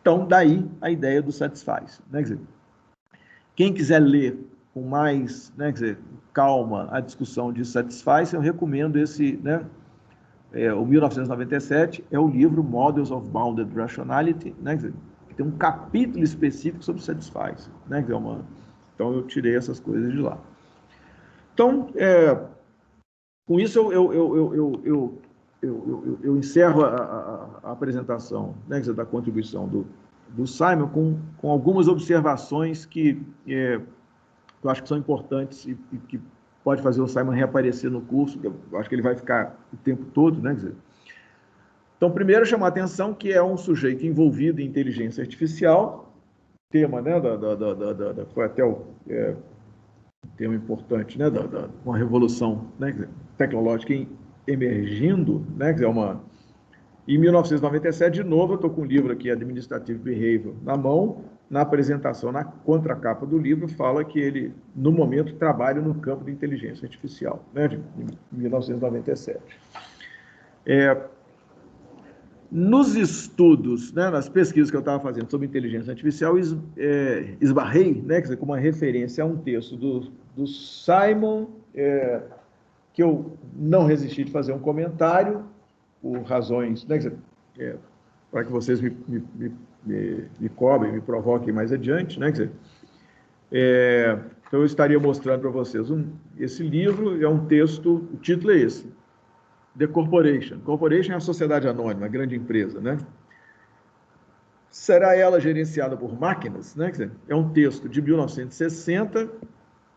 Então, daí a ideia do Satisfice. Né, quem quiser ler com mais, né, calma a discussão de Satisfice, eu recomendo esse, né, o 1997 é o livro Models of Bounded Rationality, né, que tem um capítulo específico sobre Satisfice. Né, então, eu tirei essas coisas de lá. Então, com isso, eu encerro a apresentação, né, da contribuição do Simon com algumas observações que eu acho que são importantes e que pode fazer o Simon reaparecer no curso. Eu acho que ele vai ficar o tempo todo, né? Então, primeiro, chamar a atenção que é um sujeito envolvido em inteligência artificial, tema, né, foi até o tema importante, né, uma revolução, né, tecnológica emergindo, né, Em 1997, de novo, eu estou com o livro aqui, Administrative Behavior, na mão. Na apresentação, na contracapa do livro, fala que ele, no momento, trabalha no campo de inteligência artificial, né, de 1997. Nos estudos, né, nas pesquisas que eu estava fazendo sobre inteligência artificial, esbarrei, né, com uma referência a um texto do Simon, que eu não resisti de fazer um comentário, por razões, né, para que vocês me cobrem, me provoquem mais adiante, né, então eu estaria mostrando para vocês esse livro, é um texto, o título é esse, The Corporation. Corporation é a sociedade anônima, a grande empresa, né? Será ela gerenciada por máquinas, né? É um texto de 1960,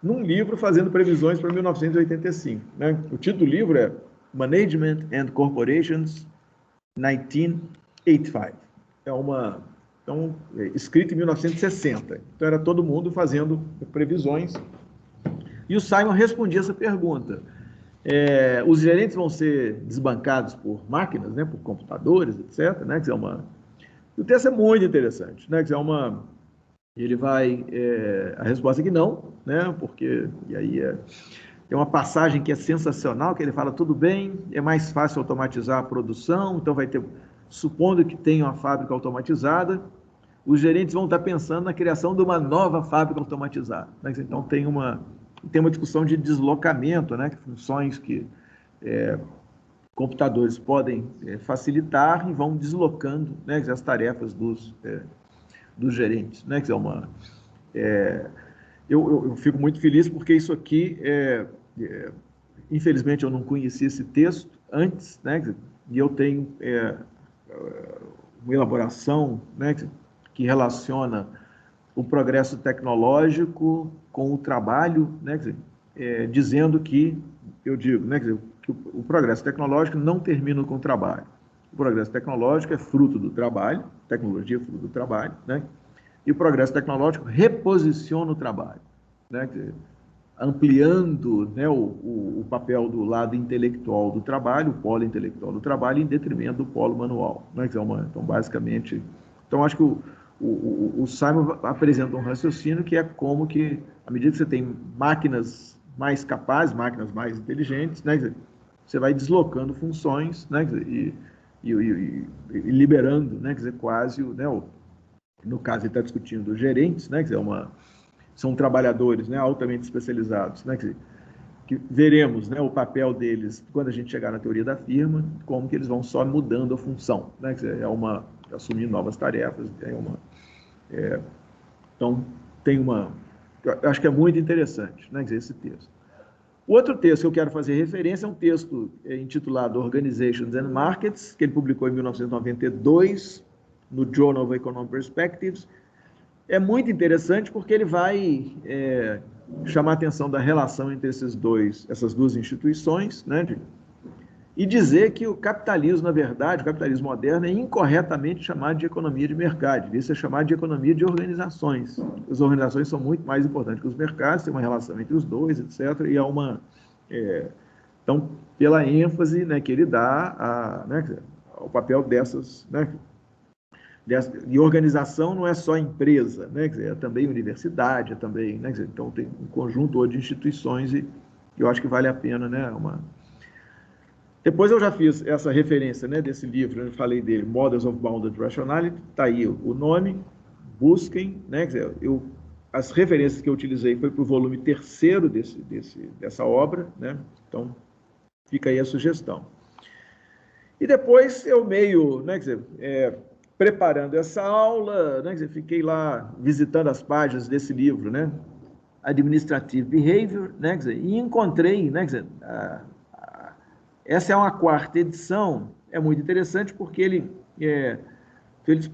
num livro fazendo previsões para 1985, né? O título do livro é Management and Corporations 1985. Escrito em 1960. Então, era todo mundo fazendo previsões. E o Simon respondia essa pergunta. Os gerentes vão ser desbancados por máquinas, né, por computadores, etc. Né, o texto é muito interessante. Né, ele vai... a resposta é que não, né, porque... E aí tem uma passagem que é sensacional, que ele fala, tudo bem, é mais fácil automatizar a produção, então vai ter... Supondo que tenha uma fábrica automatizada, os gerentes vão estar pensando na criação de uma nova fábrica automatizada. Né? Então, tem uma discussão de deslocamento, né? Funções que computadores podem facilitar e vão deslocando, né, as tarefas dos gerentes. Né? Eu fico muito feliz porque isso aqui, infelizmente, eu não conhecia esse texto antes, né? E eu tenho uma elaboração, né, que relaciona o progresso tecnológico com o trabalho, né, dizendo que, eu digo, né, que o progresso tecnológico não termina com o trabalho. O progresso tecnológico é fruto do trabalho, tecnologia é fruto do trabalho, né, e o progresso tecnológico reposiciona o trabalho, né, ampliando, né, o papel do lado intelectual do trabalho, o polo intelectual do trabalho, em detrimento do polo manual. Né? Então, basicamente... Então, acho que o Simon apresenta um raciocínio que é como que, à medida que você tem máquinas mais capazes, máquinas mais inteligentes, né, você vai deslocando funções, né, e liberando, né, quase, né, no caso, ele está discutindo gerentes, né, são trabalhadores, né, altamente especializados, né, que veremos, né, o papel deles quando a gente chegar na teoria da firma, como que eles vão só mudando a função, né, assumir novas tarefas, então eu acho que é muito interessante, né, esse texto. O outro texto que eu quero fazer referência é um texto intitulado Organizations and Markets, que ele publicou em 1992 no Journal of Economic Perspectives. É muito interessante porque ele vai chamar a atenção da relação entre essas duas instituições, né, e dizer que o capitalismo, na verdade, o capitalismo moderno é incorretamente chamado de economia de mercado, devia ser chamado de economia de organizações. As organizações são muito mais importantes que os mercados, tem uma relação entre os dois, etc., e há então, pela ênfase, né, que ele dá ao papel dessas, né, E organização não é só empresa, né? Quer dizer, é também universidade, é também, né? Quer dizer, então tem um conjunto de instituições e eu acho que vale a pena, né? Depois eu já fiz essa referência, né, desse livro, eu falei dele, Models of Bounded Rationality, está aí o nome, busquem, né? Quer dizer, as referências que eu utilizei foi para o volume 3º dessa obra, né? Então fica aí a sugestão. E depois eu meio, né, quer dizer, preparando essa aula, né, quer dizer, fiquei lá visitando as páginas desse livro, né, Administrative Behavior, né, quer dizer, e encontrei, né, quer dizer, essa é uma 4ª edição, é muito interessante porque eles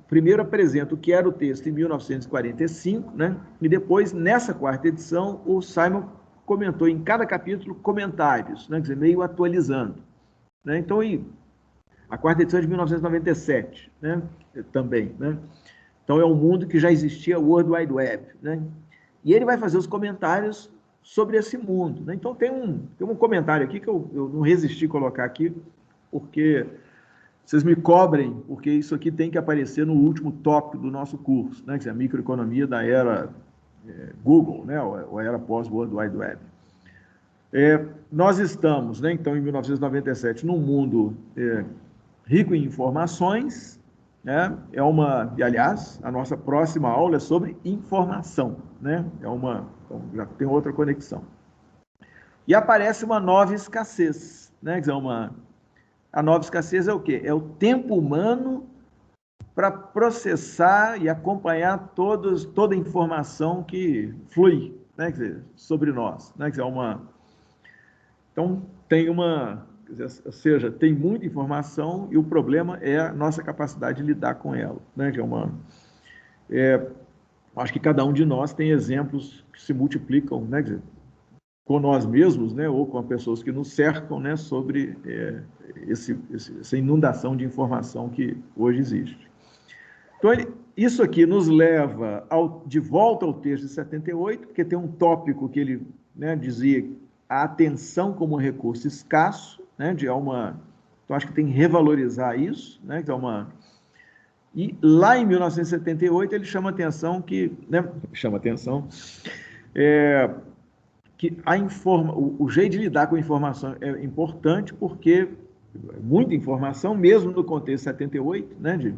primeiro apresenta o que era o texto em 1945, né, e depois, nessa 4ª edição, o Simon comentou em cada capítulo comentários, né, quer dizer, meio atualizando. Né? Então, a 4ª edição é de 1997, né? Também. Né? Então, é um mundo que já existia, o World Wide Web. Né? E ele vai fazer os comentários sobre esse mundo. Né? Então, tem um comentário aqui que eu não resisti a colocar aqui, porque vocês me cobrem, porque isso aqui tem que aparecer no último tópico do nosso curso, né? Que é a microeconomia da era Google, né? Ou era pós-World Wide Web. Nós estamos, né, então, em 1997, num mundo rico em informações, né? E, aliás, a nossa próxima aula é sobre informação, né? Então, já tem outra conexão. E aparece uma nova escassez, né? Quer dizer, a nova escassez é o quê? É o tempo humano para processar e acompanhar toda a informação que flui, né? Quer dizer, sobre nós, né? Quer dizer, então, ou seja, tem muita informação e o problema é a nossa capacidade de lidar com ela, né? Acho que cada um de nós tem exemplos que se multiplicam, né? Quer dizer, com nós mesmos, né? Ou com as pessoas que nos cercam, né? Sobre essa inundação de informação que hoje existe. Então, isso aqui nos leva de volta ao texto de 78, porque tem um tópico que ele, né, dizia a atenção como um recurso escasso, né, então acho que tem que revalorizar isso, né, e lá em 1978 ele chama atenção que o jeito de lidar com a informação é importante porque muita informação, mesmo no contexto 78, né,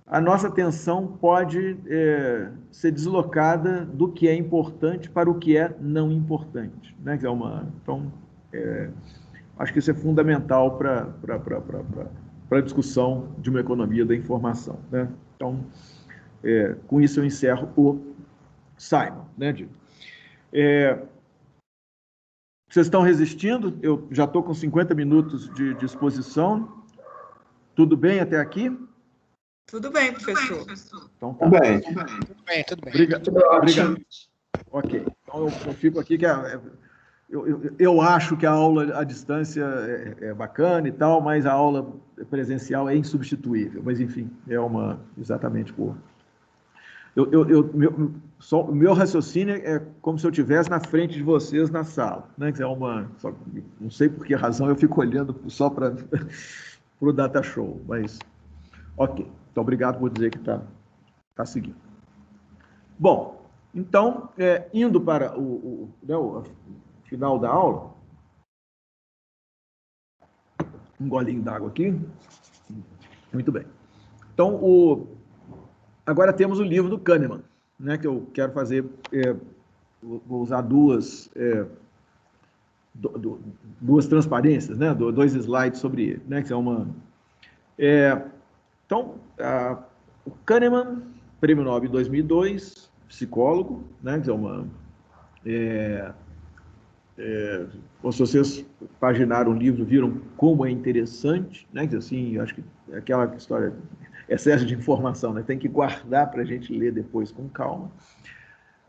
a nossa atenção pode ser deslocada do que é importante para o que é não importante. Né? Então, acho que isso é fundamental para a discussão de uma economia da informação. Né? Então, com isso eu encerro o Simon. Né, vocês estão resistindo? Eu já estou com 50 minutos de exposição. Tudo bem até aqui? Tudo bem, professor. Então, tá. Tudo bem. Obrigado. Ok. Então, eu fico aqui que eu acho que a aula à distância é bacana e tal, mas a aula presencial é insubstituível. Mas, enfim, exatamente por... O meu raciocínio é como se eu estivesse na frente de vocês na sala. Né? Não sei por que razão eu fico olhando só para o data show, mas... Ok. Então, obrigado por dizer que está seguindo. Bom, então, indo para o final da aula, um golinho d'água aqui. Muito bem. Então, agora temos o livro do Kahneman, né, que eu quero fazer, vou usar duas transparências, né, 2 slides sobre ele, né, que é então, o Kahneman, Prêmio Nobel 2002, psicólogo, né, que se vocês paginaram o livro, viram como é interessante, né, que assim, eu acho que aquela história, excesso de informação, né, tem que guardar para a gente ler depois com calma.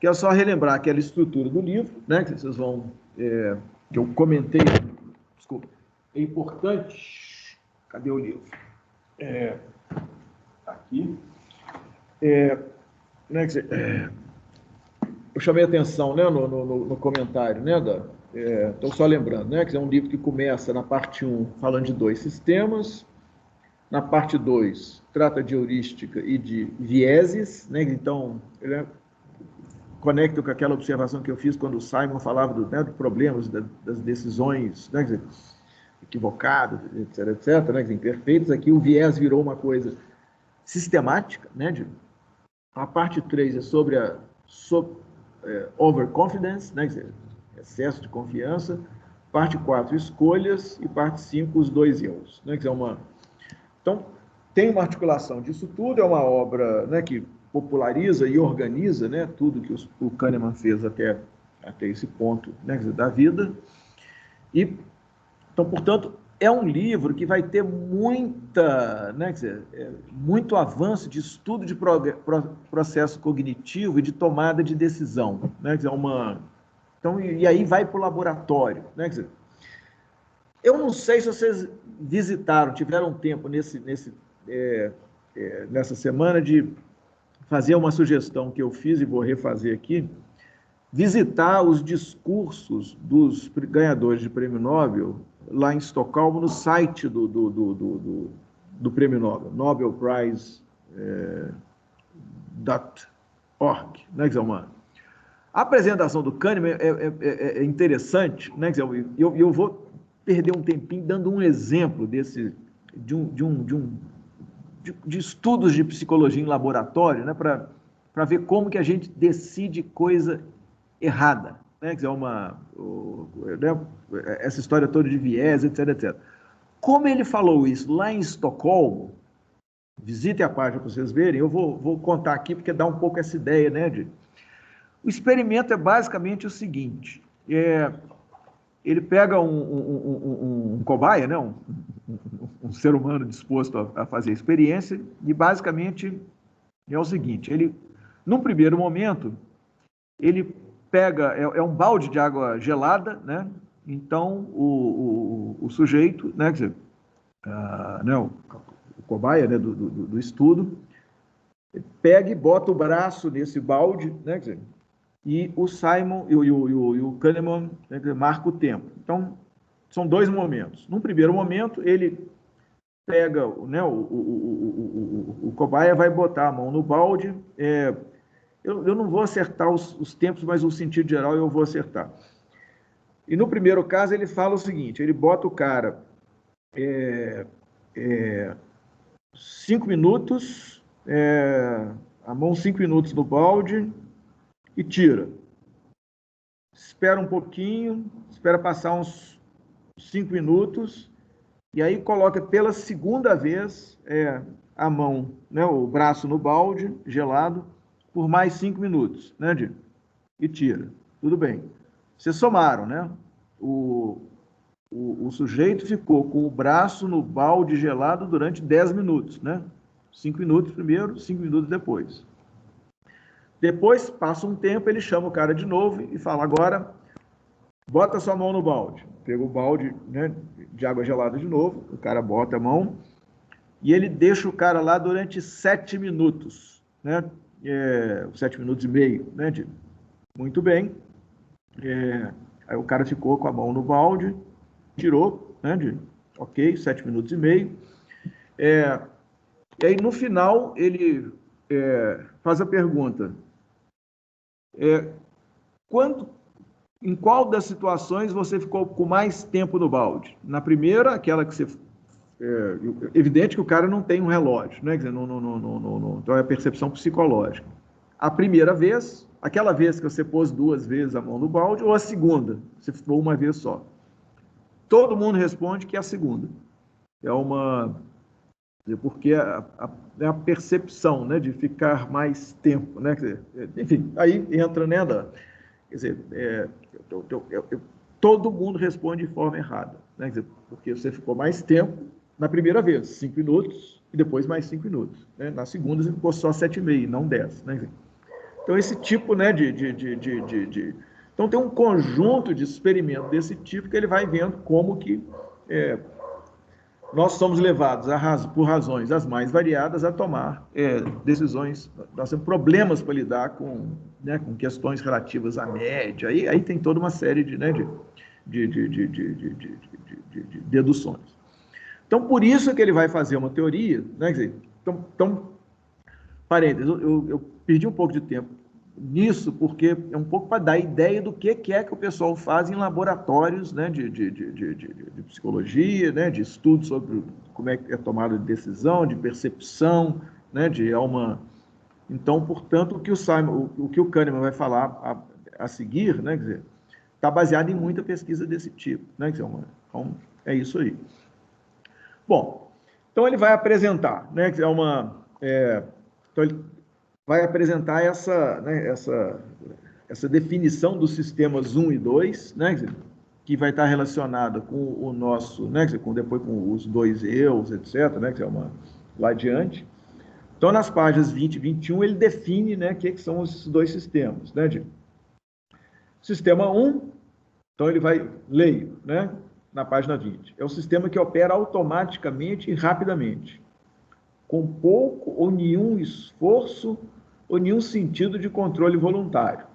Quero só relembrar aquela estrutura do livro, né, que vocês vão, que eu comentei, desculpa, é importante, cadê o livro? Aqui. Né, eu chamei a atenção, né, no comentário, né, estou só lembrando, né, que é um livro que começa na parte 1 falando de 2 sistemas, Na parte 2, trata de heurística e de vieses, né? Então, ele conecta com aquela observação que eu fiz quando o Simon falava de problemas, das decisões, né? Equivocadas, etc., né? Imperfeitas. Aqui o viés virou uma coisa sistemática, né? A parte 3 é sobre a overconfidence, né? Excesso de confiança. Parte 4, escolhas. E parte 5, os 2 erros. Né? Então, tem uma articulação disso tudo, é uma obra, né, que populariza e organiza, né, tudo que o Kahneman fez até esse ponto, né, da vida. E, então, portanto, é um livro que vai ter muita, né, muito avanço de estudo de processo cognitivo e de tomada de decisão. Né, então, e aí vai para o laboratório. Né, eu não sei se vocês visitaram, tiveram tempo nessa semana de fazer uma sugestão que eu fiz e vou refazer aqui, visitar os discursos dos ganhadores de Prêmio Nobel lá em Estocolmo, no site do Prêmio Nobel, nobelprize.org. Né? A apresentação do Kahneman é interessante, né? Eu vou perder um tempinho dando um exemplo de estudos de psicologia em laboratório, né? Para ver como que a gente decide coisa errada. Né? Essa história toda de viés, etc, etc. Como ele falou isso lá em Estocolmo, visitem a página para vocês verem, eu vou contar aqui porque dá um pouco essa ideia, né? O experimento é basicamente o seguinte, ele pega um cobaia, né? um ser humano disposto a fazer a experiência, e basicamente é o seguinte, num primeiro momento, ele pega, um balde de água gelada, né? Então o sujeito, né? Quer dizer, o cobaia, né? do estudo, pega e bota o braço nesse balde, né? Quer dizer, e o Simon e o Kahneman, né, marca o tempo. Então, são 2 momentos. Num primeiro momento, ele pega, né, o cobaia vai botar a mão no balde. Eu não vou acertar os tempos, mas o sentido geral eu vou acertar. E no primeiro caso, ele fala o seguinte, ele bota o cara 5 minutos, a mão 5 minutos no balde, e tira. Espera um pouquinho, espera passar uns 5 minutos, e aí coloca pela segunda vez a mão, né, o braço no balde, gelado, por mais 5 minutos, né, e tira. Tudo bem. Vocês somaram, né? O sujeito ficou com o braço no balde gelado durante 10 minutos, né? 5 minutos primeiro, 5 minutos depois. Depois, passa um tempo, ele chama o cara de novo e fala, agora, bota sua mão no balde. Pega o balde, né, de água gelada de novo, o cara bota a mão e ele deixa o cara lá durante 7 minutos, né? 7 minutos e meio, né? Muito bem. Aí o cara ficou com a mão no balde, tirou, né? Ok, 7 minutos e meio. E aí, no final, ele faz a pergunta, em qual das situações você ficou com mais tempo no balde? Na primeira, aquela que você... evidente que o cara não tem um relógio, né? Quer dizer, então é a percepção psicológica. A primeira vez, aquela vez que você pôs 2 vezes a mão no balde, ou a segunda, você ficou uma vez só. Todo mundo responde que é a segunda. Porque é a percepção, né, de ficar mais tempo, né? Enfim, aí entra, né, quer dizer, todo mundo responde de forma errada, né? Quer dizer, porque você ficou mais tempo na primeira vez, 5 minutos, e depois mais 5 minutos. Né? Na segunda você ficou só 7,5, não 10. Né? Então, esse tipo, né, Então, tem um conjunto de experimentos desse tipo que ele vai vendo como que nós somos levados, por razões as mais variadas, a tomar decisões. Nós temos problemas para lidar com questões relativas à média. Aí tem toda uma série de deduções. Então, por isso que ele vai fazer uma teoria, né? Quer dizer, então parênteses, eu perdi um pouco de tempo nisso, porque é um pouco para dar ideia do que é que o pessoal faz em laboratórios, né, de psicologia, né, de estudos sobre como é que é tomada de decisão, de percepção, né, Então, portanto, o que o Kahneman vai falar a seguir, né, quer dizer, está baseado em muita pesquisa desse tipo, né, quer dizer, então, é isso aí. Bom, então ele vai apresentar, né, quer dizer, então ele vai apresentar essa definição dos sistemas 1 e 2, né, que vai estar relacionada com o nosso, né, depois com os dois eus, etc., né, que é lá adiante. Então, nas páginas 20 e 21, ele define, né, o que são esses dois sistemas. Né, Sistema 1, então ele vai, leio, né, na página 20, é o sistema que opera automaticamente e rapidamente, com pouco ou nenhum esforço ou nenhum sentido de controle voluntário.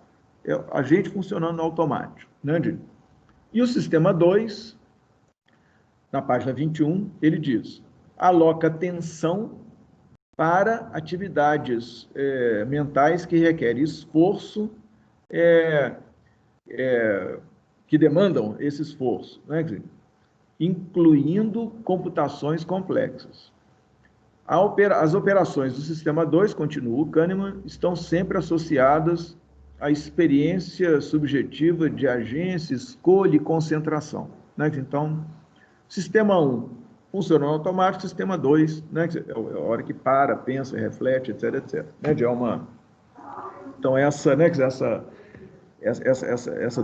É a gente funcionando no automático. Né? E o sistema 2, na página 21, ele diz: aloca atenção para atividades mentais que requerem esforço, que demandam esse esforço, né? Incluindo computações complexas. As operações do sistema 2, continua o Kahneman, estão sempre associadas à experiência subjetiva de agência, escolha e concentração. Né? Então, sistema 1 funciona no automático, sistema 2, né? É a hora que para, pensa, reflete, etc, etc. Né? Então, essa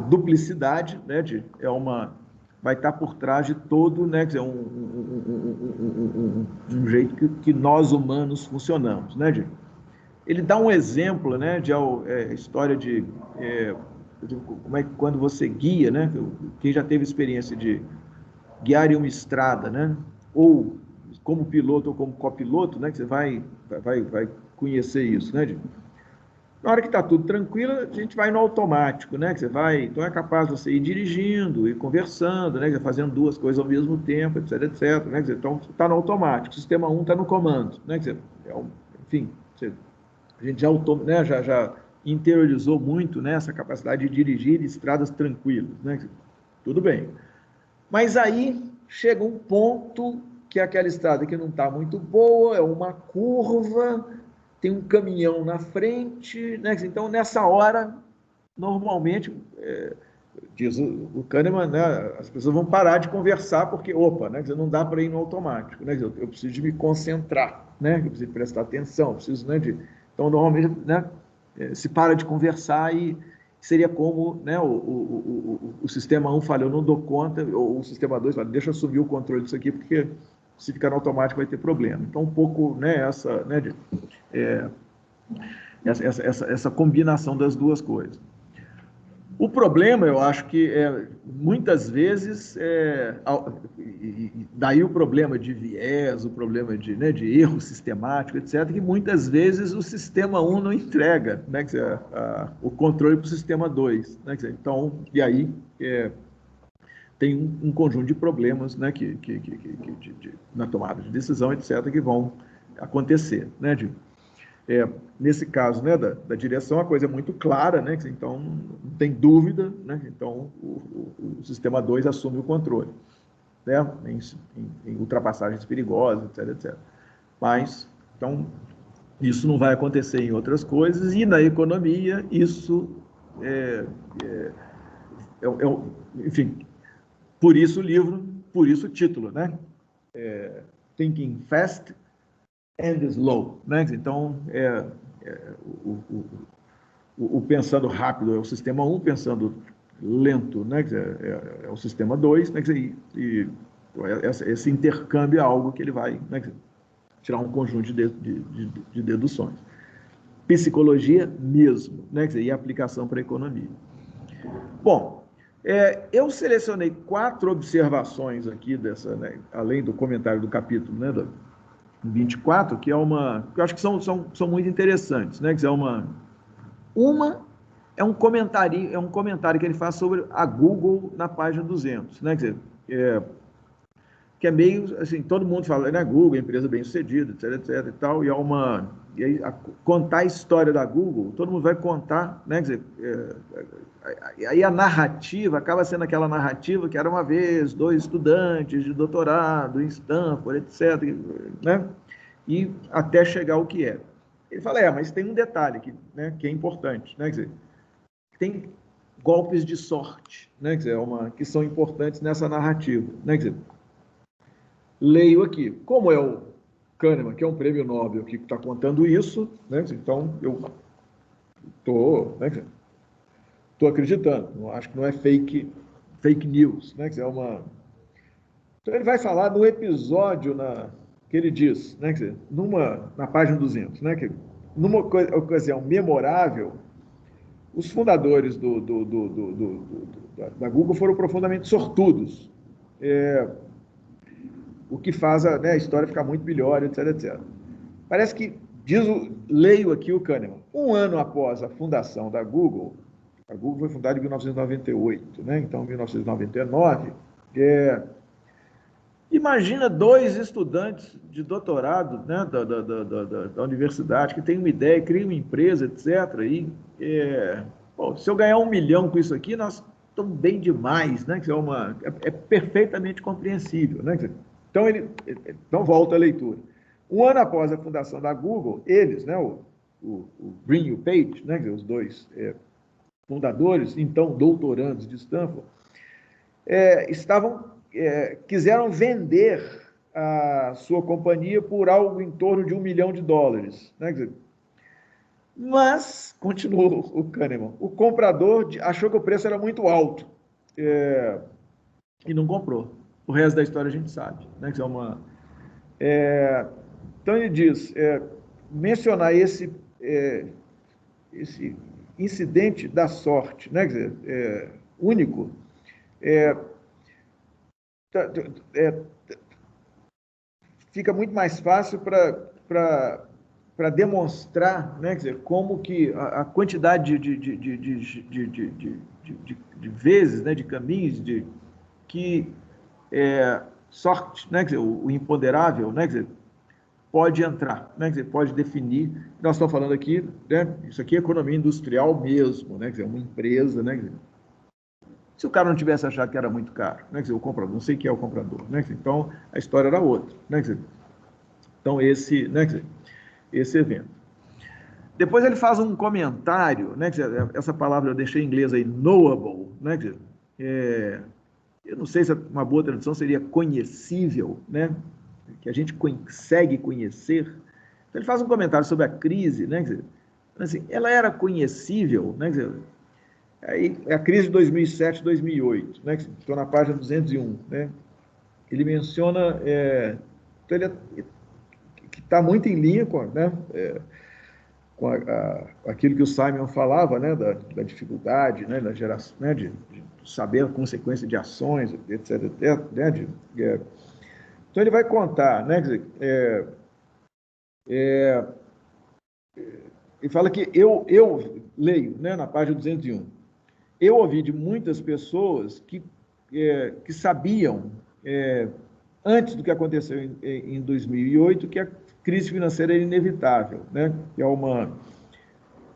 duplicidade, né? Vai estar por trás de todo, né, um jeito que nós humanos funcionamos, né, ele dá um exemplo, né, de história de como é que quando você guia, né, quem já teve experiência de guiar em uma estrada, né, ou como piloto ou como copiloto, né, que você vai conhecer isso, né, na hora que está tudo tranquilo, a gente vai no automático, né? Que você vai, então é capaz de você ir dirigindo, ir conversando, né? Fazendo duas coisas ao mesmo tempo, etc, etc. Né? Então está no automático. O sistema 1 está no comando, né? Enfim, a gente já interiorizou muito, né, essa capacidade de dirigir estradas tranquilas, né? Tudo bem. Mas aí chega um ponto que aquela estrada que não está muito boa, é uma curva, tem um caminhão na frente, né? Então, nessa hora, normalmente, diz o Kahneman, né, as pessoas vão parar de conversar porque, opa, né, não dá para ir no automático, né? Eu preciso de me concentrar, né? Eu preciso prestar atenção, preciso, né, Então, normalmente, né, se para de conversar e seria como, né, o sistema 1 fala, eu não dou conta, ou o sistema 2 fala, deixa eu assumir o controle disso aqui, porque se ficar no automático vai ter problema. Então, um pouco, né, essa combinação das duas coisas. O problema, eu acho que muitas vezes, daí o problema de viés, o problema de erro sistemático, etc., que muitas vezes o sistema 1 não entrega, né, o controle para o sistema 2. Né, então, e aí tem um conjunto de problemas, né, na tomada de decisão, etc., que vão acontecer. Né, nesse caso, né, da direção, a coisa é muito clara, né, então não tem dúvida, né, então o sistema 2 assume o controle, né, em ultrapassagens perigosas, etc, etc. Mas, então, isso não vai acontecer em outras coisas, e na economia isso enfim, por isso o livro, por isso o título, né, Thinking Fast and Slow, né? Então, o pensando rápido é o sistema 1, pensando lento, né? É o sistema 2, né? E esse intercâmbio é algo que ele vai, né, tirar um conjunto de deduções. Psicologia mesmo, né? E aplicação para a economia. Bom, eu selecionei 4 observações aqui dessa, né, além do comentário do capítulo, né, 24, que é que eu acho que são muito interessantes, né? Que é um comentário que ele faz sobre a Google na página 200, né? Quer dizer, que é meio assim, todo mundo fala, né, Google, empresa bem-sucedida, etc, e tal, e aí, contar a história da Google, todo mundo vai contar, né, quer dizer, aí a narrativa acaba sendo aquela narrativa que era uma vez 2 estudantes de doutorado em Stanford, etc, né, e até chegar ao que é. Ele fala, mas tem um detalhe que, né, que é importante, né, quer dizer, tem golpes de sorte, né, quer dizer, que são importantes nessa narrativa, né, quer dizer, leio aqui, como é o Kahneman, que é um prêmio Nobel, que está contando isso, né? Então eu estou, né? Estou acreditando, acho que não é fake news, né? Então ele vai falar no episódio que ele diz, né? Quer dizer, na página 200, né? Que numa ocasião memorável, os fundadores da Google foram profundamente sortudos. O que faz a história ficar muito melhor, etc, etc. Parece que, leio aqui o Kahneman, um ano após a fundação da Google, a Google foi fundada em 1998, né? Então, em 1999, imagina 2 estudantes de doutorado, né, da universidade que têm uma ideia, criam uma empresa, etc. Se eu ganhar 1 milhão com isso aqui, nós estamos bem demais, né? É perfeitamente compreensível, né? Então, volta a leitura. Um ano após a fundação da Google, eles, né, o Brin e o Page, né, os 2 fundadores, então doutorandos de Stanford, quiseram vender a sua companhia por algo em torno de $1 milhão, né? Mas, continuou o Kahneman, o comprador achou que o preço era muito alto e não comprou. O resto da história a gente sabe, né? Então ele diz, mencionar esse incidente da sorte, né? Quer dizer, único, fica muito mais fácil para demonstrar, né? Quer dizer, como que a quantidade de vezes, né? De caminhos, que sorte, né? Quer dizer, o imponderável, né? Quer dizer, pode entrar, né? Quer dizer, pode definir. Nós estamos falando aqui, né? Isso aqui é economia industrial mesmo, né? Quer dizer, uma empresa, né? Quer dizer, se o cara não tivesse achado que era muito caro, né? Quer dizer, o comprador, não sei quem é o comprador, né? Quer dizer, então a história era outra, né? Quer dizer, então né? Quer dizer, esse evento. Depois ele faz um comentário, né? Quer dizer, essa palavra eu deixei em inglês aí, knowable, né? Quer dizer, eu não sei se uma boa tradução seria conhecível, né? Que a gente consegue conhecer. Então ele faz um comentário sobre a crise, né? Quer dizer, assim, ela era conhecível, né? Quer dizer, aí é a crise de 2007, 2008, né? Estou na página 201, né? Ele menciona então ele que está muito em linha com, né? Com aquilo que o Simon falava, né? Da dificuldade, né? Da geração, né? De saber a consequência de ações, etc, né? Então ele vai contar, né? Quer dizer, ele fala que eu leio, né? Na página 201. Eu ouvi de muitas pessoas que sabiam, antes do que aconteceu em 2008, que a crise financeira era inevitável, né?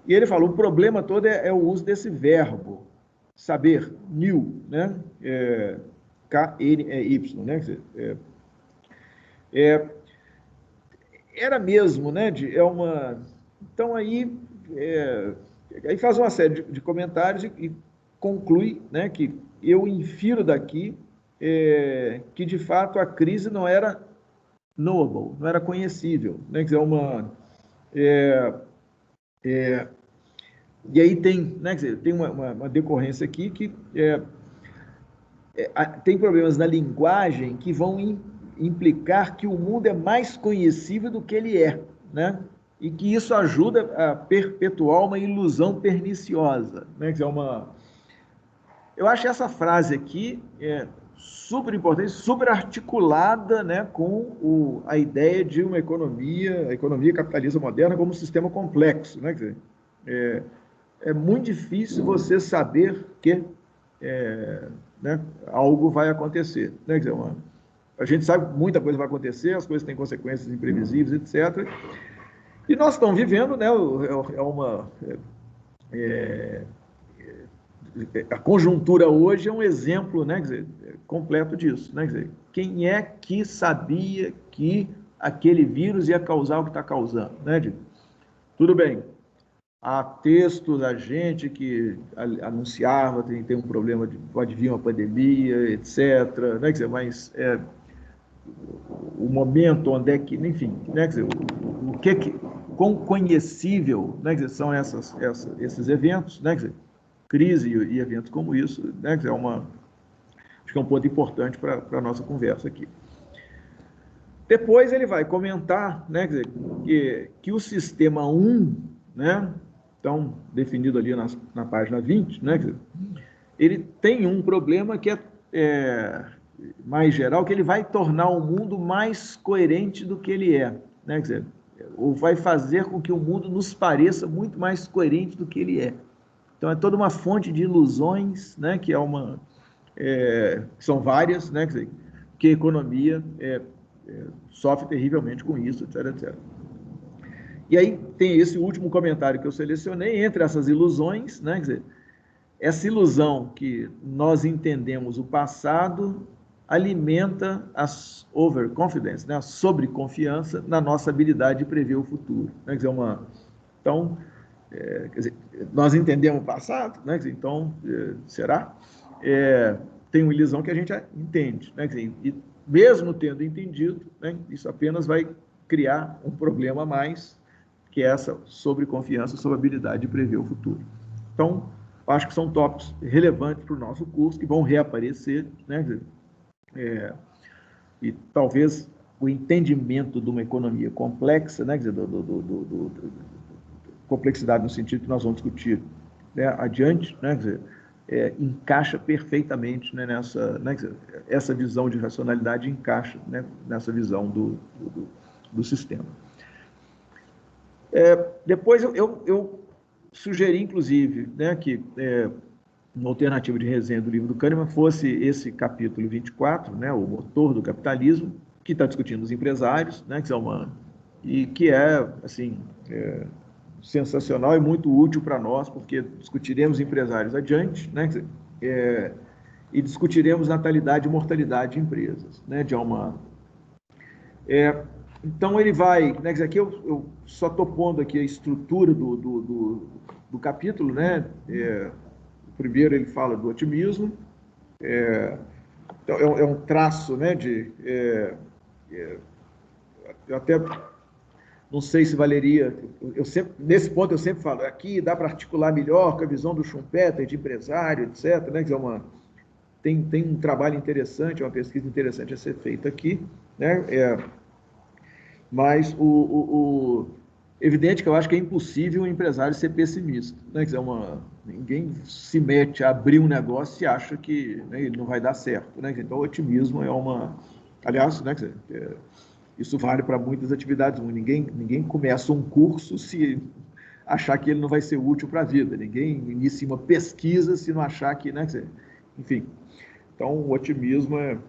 E ele falou, o problema todo é o uso desse verbo, saber, knew, né? K-N-E-Y, né? Era mesmo, né? Então aí faz uma série de comentários e conclui, né, que eu infiro daqui que de fato a crise não era knowable, não era conhecível, né? Quer dizer, e aí tem, né, quer dizer, tem uma decorrência aqui que tem problemas na linguagem que vão implicar que o mundo é mais conhecível do que ele é, né? E que isso ajuda a perpetuar uma ilusão perniciosa, né? Quer dizer, eu acho essa frase aqui super importante, super articulada, né, com a ideia de uma a economia capitalista moderna como um sistema complexo, né? Quer dizer, é muito difícil você saber que né, algo vai acontecer, né? Quer dizer, a gente sabe que muita coisa vai acontecer, as coisas têm consequências imprevisíveis, etc. E nós estamos vivendo, né, a conjuntura hoje é um exemplo, né, quer dizer, completo disso. Né, quer dizer, quem é que sabia que aquele vírus ia causar o que está causando? Né, tudo bem, há textos da gente que anunciava que tem um problema, pode vir uma pandemia, etc. Né, quer dizer, mas o momento onde é que, enfim, né, quer dizer, o que quão conhecível, né, quer dizer, são esses eventos, né, quer dizer, crise e eventos como isso, né, quer dizer, acho que é um ponto importante para a nossa conversa aqui. Depois ele vai comentar, né, quer dizer, que o sistema 1, né, então definido ali na página 20, né, quer dizer, ele tem um problema que é mais geral, que ele vai tornar o mundo mais coerente do que ele é, né, quer dizer, ou vai fazer com que o mundo nos pareça muito mais coerente do que ele é. Então, é toda uma fonte de ilusões, né, que são várias, né, quer dizer, que a economia sofre terrivelmente com isso, etc, etc. E aí tem esse último comentário que eu selecionei, entre essas ilusões, né, quer dizer, essa ilusão que nós entendemos o passado alimenta a overconfidence, né, a sobreconfiança na nossa habilidade de prever o futuro. Né, quer dizer, então, quer dizer, nós entendemos o passado, né? Dizer, então, será? Tem uma ilusão que a gente entende, né? Dizer, e mesmo tendo entendido, né, isso apenas vai criar um problema a mais, que é essa sobreconfiança sobre a habilidade de prever o futuro. Então, acho que são tópicos relevantes para o nosso curso, que vão reaparecer, né? Dizer, e talvez o entendimento de uma economia complexa, né? Quer dizer, complexidade no sentido que nós vamos discutir, né, adiante, né, quer dizer, encaixa perfeitamente, né, né, quer dizer, essa visão de racionalidade encaixa, né, nessa visão do sistema. Depois eu sugeri, inclusive, né, que uma alternativa de resenha do livro do Kahneman fosse esse capítulo 24, né, o motor do capitalismo, que está discutindo os empresários, né, que é assim, sensacional e muito útil para nós, porque discutiremos empresários adiante, né, e discutiremos natalidade e mortalidade de empresas, né, então ele vai, né, aqui eu só estou pondo aqui a estrutura do capítulo, né, primeiro ele fala do otimismo, então é um traço, né, eu até não sei se valeria, nesse ponto eu sempre falo, aqui dá para articular melhor com a visão do Schumpeter, de empresário, etc., né, que tem um trabalho interessante, uma pesquisa interessante a ser feita aqui, né, mas evidente que eu acho que é impossível um empresário ser pessimista, né, quer dizer, ninguém se mete a abrir um negócio e acha que, né, ele não vai dar certo, né, então o otimismo aliás, né, quer dizer, isso vale para muitas atividades. Ninguém começa um curso se achar que ele não vai ser útil para a vida. Ninguém inicia uma pesquisa se não achar que, né? Enfim. Então, o otimismo é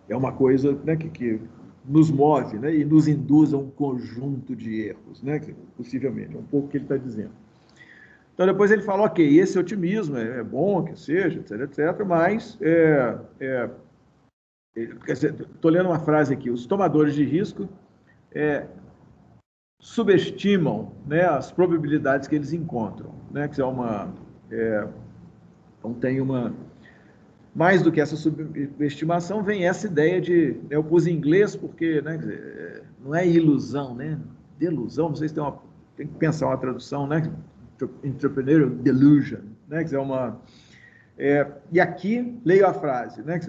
uma coisa, né, que nos move, né, e nos induz a um conjunto de erros, né, possivelmente. É um pouco o que ele está dizendo. Então, depois ele fala, ok, esse otimismo é bom que seja, etc, etc, mas estou lendo uma frase aqui, os tomadores de risco subestimam, né, as probabilidades que eles encontram, né, que então tem mais do que essa subestimação, vem essa ideia de, eu pus em inglês porque, né, não é ilusão, né, delusão, não sei se tem que pensar uma tradução, né, entrepreneurial delusion, né, e aqui leio a frase, né,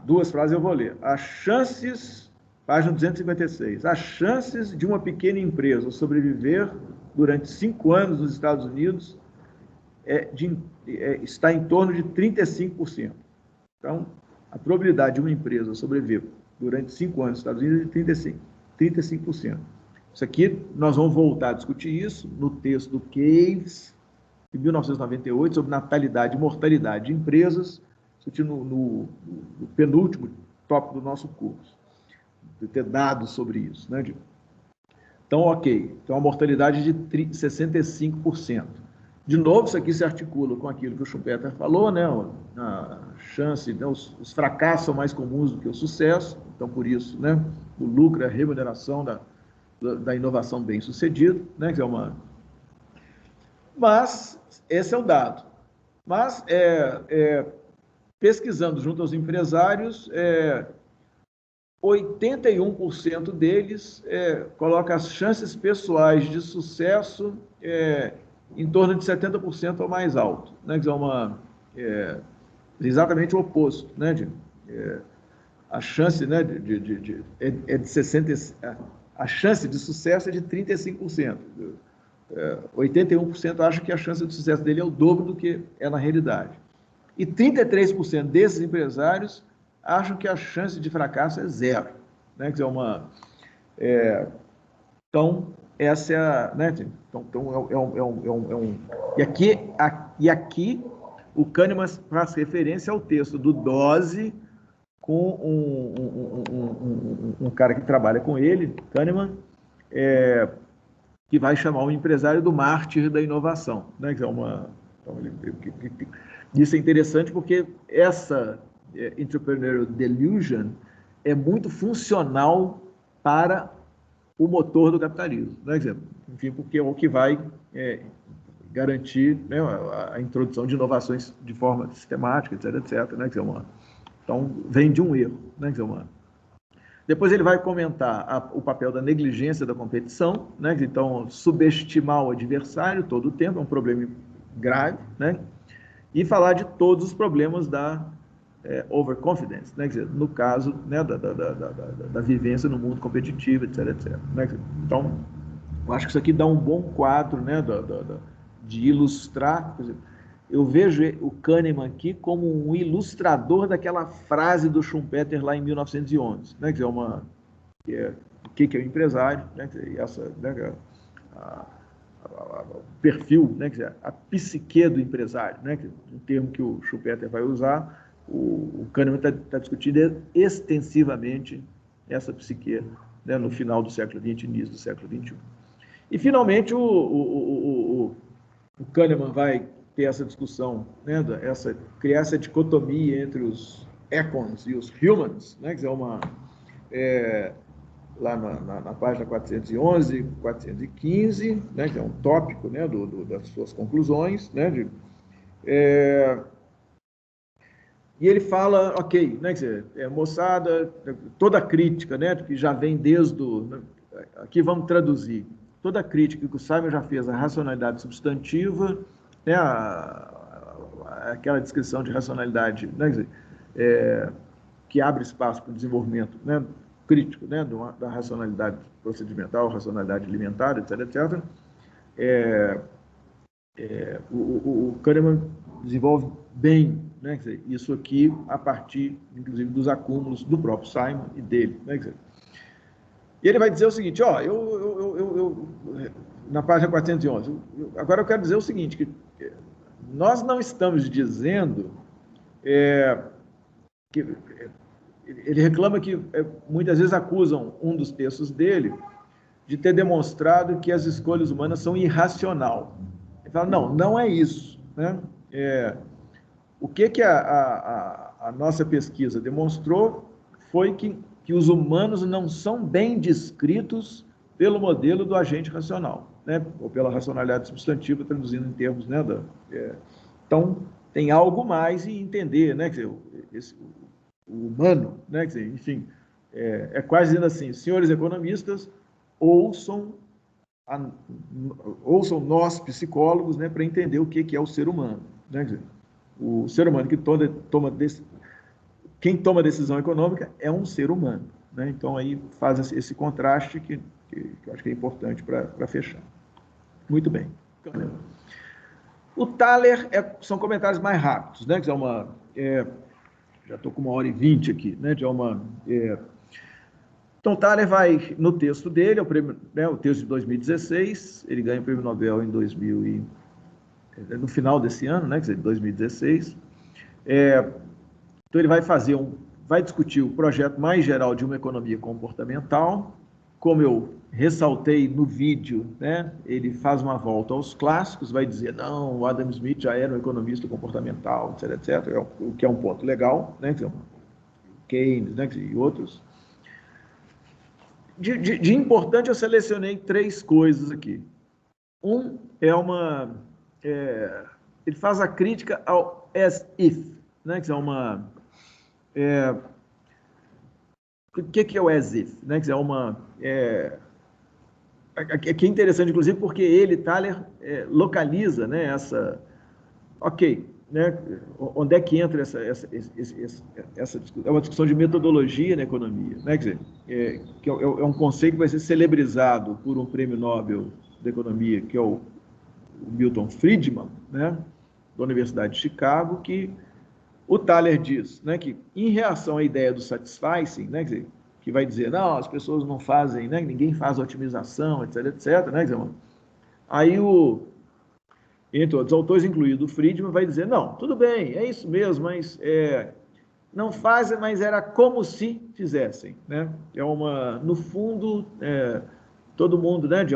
duas frases eu vou ler. As chances, página 256, as chances de uma pequena empresa sobreviver durante 5 anos nos Estados Unidos está em torno de 35%. Então, a probabilidade de uma empresa sobreviver durante 5 anos nos Estados Unidos é de 35%. Isso aqui, nós vamos voltar a discutir isso no texto do Keynes, de 1998, sobre natalidade e mortalidade de empresas, discutir no penúltimo tópico do nosso curso, de ter dados sobre isso, né? Então, ok, então a mortalidade de 65%. De novo, isso aqui se articula com aquilo que o Schumpeter falou, né? A chance, né? Os fracassos são mais comuns do que o sucesso, então por isso, né? O lucro é a remuneração da inovação bem-sucedida, né? Que é uma... Mas esse é o dado. Mas pesquisando junto aos empresários, 81% deles coloca as chances pessoais de sucesso em torno de 70% ou mais alto, né? Que é exatamente o oposto, né? A chance, né, de 60%, a chance de sucesso é de 35%. 81% acham que a chance de sucesso dele é o dobro do que é na realidade. E 33% desses empresários acham que a chance de fracasso é zero, né? Que é então, essa é a... Né? E aqui o Kahneman faz referência ao texto do Dose com um cara que trabalha com ele, Kahneman, que vai chamar o empresário do mártir da inovação, né? Que é isso é interessante porque essa entrepreneurial delusion é muito funcional para o motor do capitalismo, né? Enfim, porque é o que vai garantir, né, a introdução de inovações de forma sistemática, etc, etc, né? Então, vem de um erro, né? Depois ele vai comentar o papel da negligência da competição, né? Então, subestimar o adversário todo o tempo é um problema grave, né? E falar de todos os problemas da overconfidence, né? No caso, né, da vivência no mundo competitivo, etc, etc. Né? Então, eu acho que isso aqui dá um bom quadro, né, de ilustrar. Por exemplo, eu vejo o Kahneman aqui como um ilustrador daquela frase do Schumpeter lá em 1911, né? O que é o empresário, né? Essa, né, o perfil, né? A psique do empresário, né? Um termo que o Schumpeter vai usar, o Kahneman está discutindo extensivamente essa psique, né, no final do século XX, início do século XXI. E, finalmente, o Kahneman vai ter essa discussão, né, criar essa dicotomia entre os econs e os humans, né, que lá na página 411 e 415, né, que é um tópico, né, das suas conclusões, né, e ele fala, ok, né, moçada, toda a crítica, né, que já vem desde aqui vamos traduzir, toda a crítica que o Simon já fez à racionalidade substantiva, né, aquela descrição de racionalidade, né, que abre espaço para o desenvolvimento, né, crítico, né, da racionalidade procedimental, racionalidade alimentar, etc, etc. O Kahneman desenvolve bem, né, isso aqui a partir, inclusive, dos acúmulos do próprio Simon e dele, né, e ele vai dizer o seguinte, ó, na página 411, agora eu quero dizer o seguinte, que nós não estamos dizendo que ele reclama que muitas vezes acusam um dos textos dele de ter demonstrado que as escolhas humanas são irracional. Ele fala, não é isso, né? O que a nossa pesquisa demonstrou foi que os humanos não são bem descritos pelo modelo do agente racional, né? Ou pela racionalidade substantiva, traduzindo em termos, né, então, tem algo mais em entender, né? O humano, né? Enfim, quase dizendo assim, senhores economistas, ouçam nós, psicólogos, né, para entender o que é o ser humano, né? O ser humano quem toma decisão econômica é um ser humano, né? Então, aí faz esse contraste que eu acho que é importante para fechar. Muito bem. O Thaler são comentários mais rápidos, né? Já estou com 1h20 aqui, né? Então, Thaler vai, no texto dele, o texto de 2016, ele ganha o Prêmio Nobel no final desse ano, né? Quer dizer, 2016. Então, ele vai discutir o projeto mais geral de uma economia comportamental. Como eu ressaltei no vídeo, né, ele faz uma volta aos clássicos, vai dizer, não, o Adam Smith já era um economista comportamental, etc, etc, o que é um ponto legal, né, Keynes, né, e outros. De importante, eu selecionei 3 coisas aqui. Ele faz a crítica ao as if, né, que é uma... o que é o as if? Né, que é uma... que é interessante, inclusive, porque ele, Thaler, localiza, né, essa... Ok, né, onde é que entra essa é uma discussão de metodologia na economia, né, quer dizer, que é um conceito que vai ser celebrizado por um prêmio Nobel da economia, que é o Milton Friedman, né, da Universidade de Chicago, que o Thaler diz, né, que em reação à ideia do satisficing, né, quer dizer, que vai dizer, não, as pessoas não fazem, né, ninguém faz otimização, etc, etc, né, quer dizer, aí entre outros autores, incluído o Friedman, vai dizer, não, tudo bem, é isso mesmo, mas não fazem, mas era como se fizessem, né? No fundo, todo mundo, né,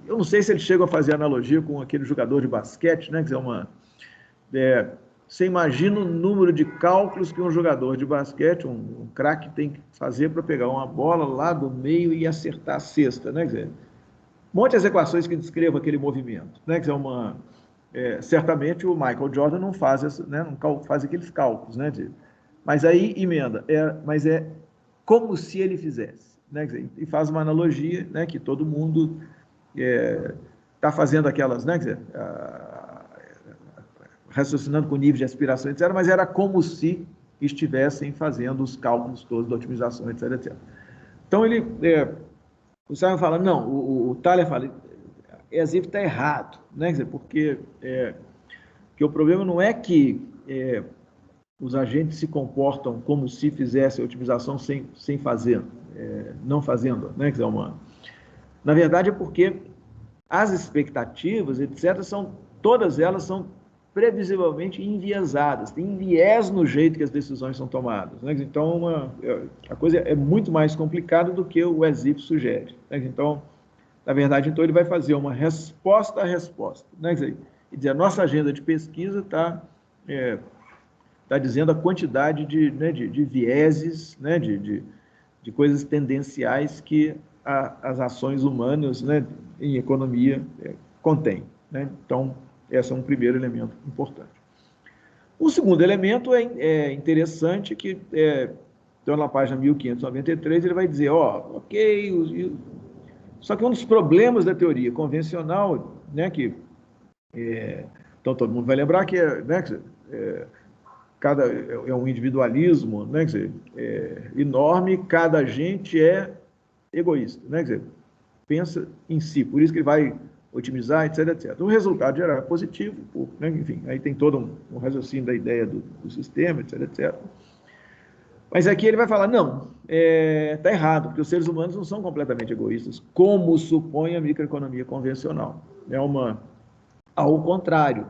eu não sei se ele chega a fazer analogia com aquele jogador de basquete, né, que você imagina o número de cálculos que um jogador de basquete, um craque, tem que fazer para pegar uma bola lá do meio e acertar a cesta, né, quer dizer, monte as equações que descrevam aquele movimento, né? Que certamente o Michael Jordan não faz, né? Não faz aqueles cálculos, né? Mas aí emenda, mas é como se ele fizesse, né? Dizer, e faz uma analogia, né? Que todo mundo está fazendo aquelas, né? Quer dizer, raciocinando com nível de aspiração, etc. Mas era como se estivessem fazendo os cálculos todos da otimização, etc, etc. Então o Simon fala, não, o Thaler fala, as if está errado, né? Quer dizer, porque que o problema não é que os agentes se comportam como se fizessem a otimização sem fazer, não fazendo, né? Quer dizer, na verdade é porque as expectativas, etc., todas elas são previsivelmente enviesadas, tem viés no jeito que as decisões são tomadas, né? Então, a coisa é muito mais complicada do que o as if sugere, né? Então, na verdade, então ele vai fazer uma resposta à resposta, né? E dizer, a nossa agenda de pesquisa está dizendo a quantidade de vieses, né? de coisas tendenciais que as ações humanas, né? Em economia contêm, né? Então, esse é um primeiro elemento importante. O segundo elemento é interessante, que então, na página 1593, ele vai dizer, ok, só que um dos problemas da teoria convencional, né, então todo mundo vai lembrar que né, é um individualismo, né, enorme, cada agente é egoísta, né, pensa em si, por isso que ele vai otimizar, etc, etc. O resultado geral é positivo, né, enfim, aí tem todo um raciocínio da ideia do sistema, etc, etc. Mas aqui ele vai falar, não, está errado, porque os seres humanos não são completamente egoístas, como supõe a microeconomia convencional. Ao contrário,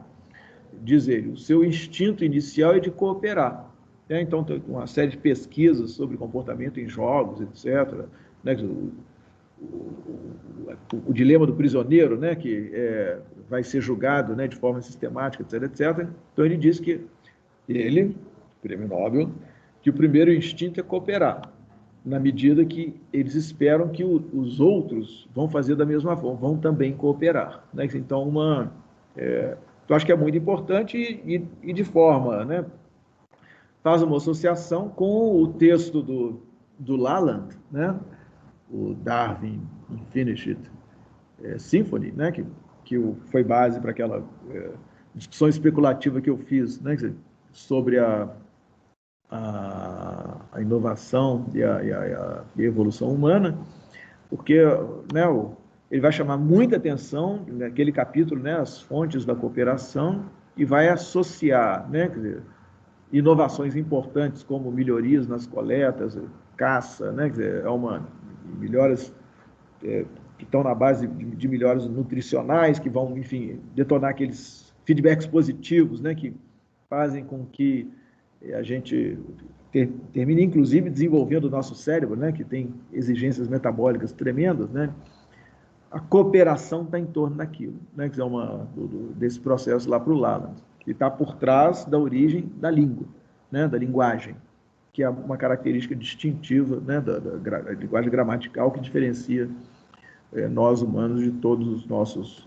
diz ele, o seu instinto inicial é de cooperar. Então, tem uma série de pesquisas sobre comportamento em jogos, etc., né, o dilema do prisioneiro, né, que vai ser julgado, né, de forma sistemática, etc, etc. Então, ele diz que prêmio Nobel, que o primeiro instinto é cooperar, na medida que eles esperam que os outros vão fazer da mesma forma, vão também cooperar, né? Então, eu acho que é muito importante e de forma, né, faz uma associação com o texto do Laland, né, o Darwin Infinite Symphony, né, que foi base para aquela discussão especulativa que eu fiz, né, sobre a inovação e a evolução humana, porque, né, ele vai chamar muita atenção naquele capítulo, né, as fontes da cooperação, e vai associar, né, quer dizer, inovações importantes como melhorias nas coletas, caça, né, quer dizer, melhoras que estão na base de melhoras nutricionais, que vão, enfim, detonar aqueles feedbacks positivos, né, que fazem com que a gente termine, inclusive, desenvolvendo o nosso cérebro, né, que tem exigências metabólicas tremendas, né, a cooperação está em torno daquilo, né, que é desse processo lá para o Laland, que está por trás da origem da língua, né, da linguagem, que é uma característica distintiva, né, da linguagem gramatical que diferencia nós humanos de todos os nossos,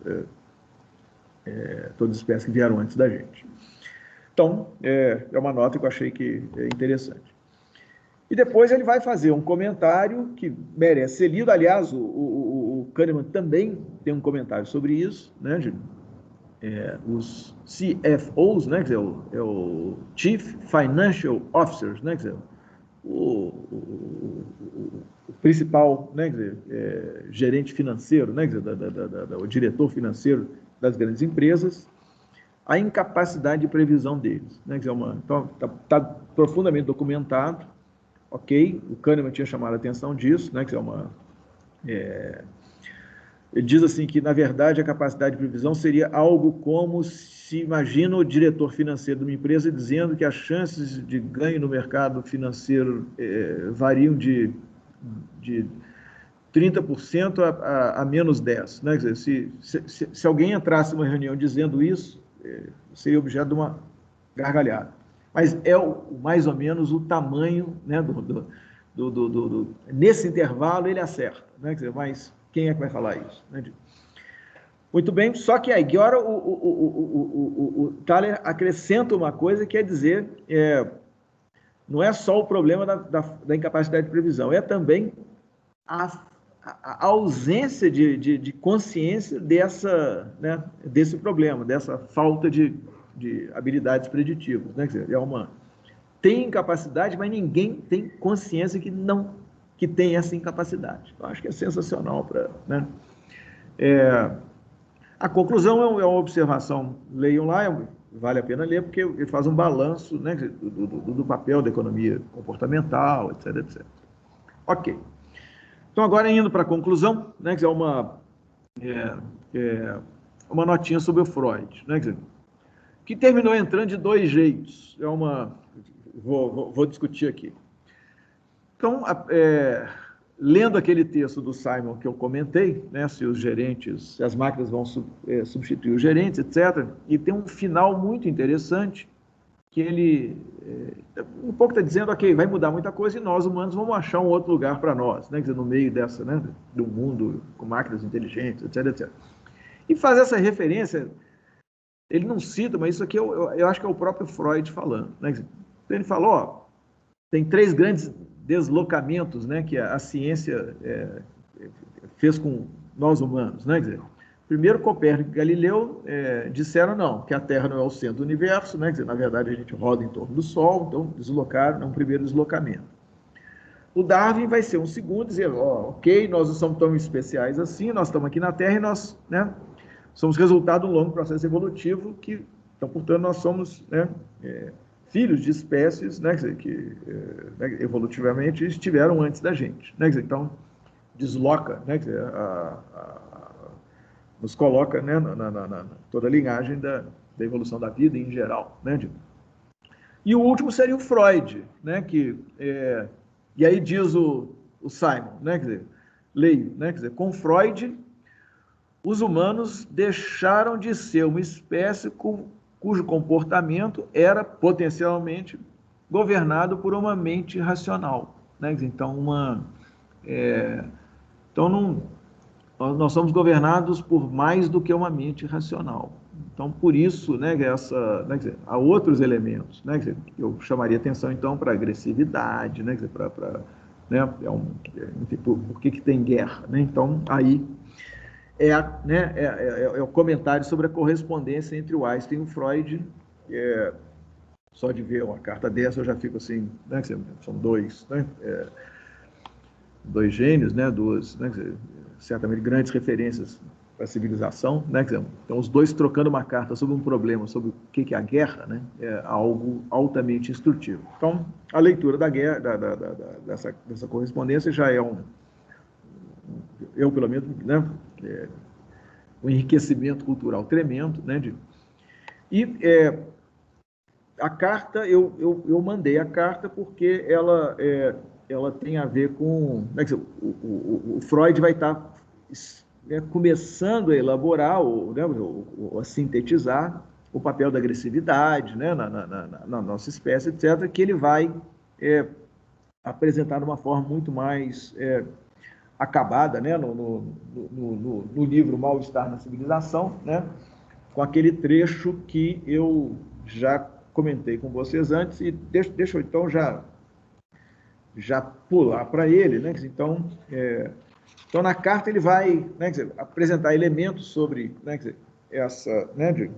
todas as espécies que vieram antes da gente. Então, é uma nota que eu achei que é interessante. E depois ele vai fazer um comentário que merece ser lido. Aliás, o Kahneman também tem um comentário sobre isso, né? Os CFOs, né? Quer dizer, o Chief Financial Officers, né? Quer dizer, o principal, né? Quer dizer, gerente financeiro, né? Quer dizer, o diretor financeiro das grandes empresas, a incapacidade de previsão deles, né? Quer dizer, então, está profundamente documentado. Ok, o Kahneman tinha chamado a atenção disso, né, que ele diz assim que, na verdade, a capacidade de previsão seria algo como se imagina o diretor financeiro de uma empresa dizendo que as chances de ganho no mercado financeiro variam de 30% a menos 10%. Né? Quer dizer, se alguém entrasse numa reunião dizendo isso, seria objeto de uma gargalhada. Mas é mais ou menos o tamanho, né, nesse intervalo ele acerta, né? Quer dizer, mas quem é que vai falar isso? Né? Muito bem, só que aí agora o Thaler acrescenta uma coisa que quer dizer, não é só o problema da incapacidade de previsão, é também a ausência de consciência desse problema, dessa falta de habilidades preditivas. Né? Quer dizer, tem incapacidade, mas ninguém tem consciência que tem essa incapacidade. Eu acho que é sensacional. Né? A conclusão é uma observação, leiam lá, vale a pena ler, porque ele faz um balanço, né, do papel da economia comportamental, etc, etc. Ok. Então, agora indo para a conclusão, né, que é uma notinha sobre o Freud, né, que terminou entrando de dois jeitos. Vou discutir aqui. Então, lendo aquele texto do Simon que eu comentei, né, se as máquinas vão substituir os gerentes, etc., e tem um final muito interessante, que ele um pouco está dizendo, ok, vai mudar muita coisa e nós, humanos, vamos achar um outro lugar para nós, né, quer dizer, no meio dessa, né, do mundo com máquinas inteligentes, etc, etc. E faz essa referência, ele não cita, mas isso aqui eu acho que é o próprio Freud falando. Né? Então ele falou, ó, tem três grandes deslocamentos, né, que a ciência fez com nós humanos. Né? Quer dizer, primeiro, Copérnico e Galileu disseram não, que a Terra não é o centro do universo, né? Quer dizer, na verdade a gente roda em torno do Sol, então deslocaram, é um primeiro deslocamento. O Darwin vai ser um segundo, dizer, ok, nós não somos tão especiais assim, nós estamos aqui na Terra e nós, né, somos resultado de um longo processo evolutivo então, portanto, nós somos, né, filhos de espécies, né, que evolutivamente estiveram antes da gente. Né, então, desloca, né, nos coloca, né, toda a linhagem da evolução da vida em geral. Né, e o último seria o Freud, né, e aí diz o Simon, né, quer dizer, leio, né, quer dizer, com Freud, os humanos deixaram de ser uma espécie cujo comportamento era potencialmente governado por uma mente racional. Né? Então, nós somos governados por mais do que uma mente racional. Então, por isso, né, há outros elementos, né, eu chamaria atenção, então, para a agressividade, né, por que tem guerra. Né? Então, aí é o comentário sobre a correspondência entre o Einstein e o Freud. Só de ver uma carta dessa eu já fico assim, né, são dois gênios, né, duas, né, certamente grandes referências para a civilização, né, então os dois trocando uma carta sobre um problema, sobre o que é a guerra, né, é algo altamente instrutivo. Então, a leitura da guerra, dessa correspondência já é eu pelo menos, né, um enriquecimento cultural tremendo, né, a carta, eu mandei a carta porque ela tem a ver com... Quer dizer, o Freud vai estar começando a elaborar, a sintetizar o papel da agressividade, né, na nossa espécie, etc., que ele vai apresentar de uma forma muito mais acabada, né, no livro Mal-Estar na Civilização, né, com aquele trecho que eu já comentei com vocês antes, e deixa eu então já pular para ele, né? Então, na carta ele vai, né, quer dizer, apresentar elementos sobre, né, quer dizer, essa, né,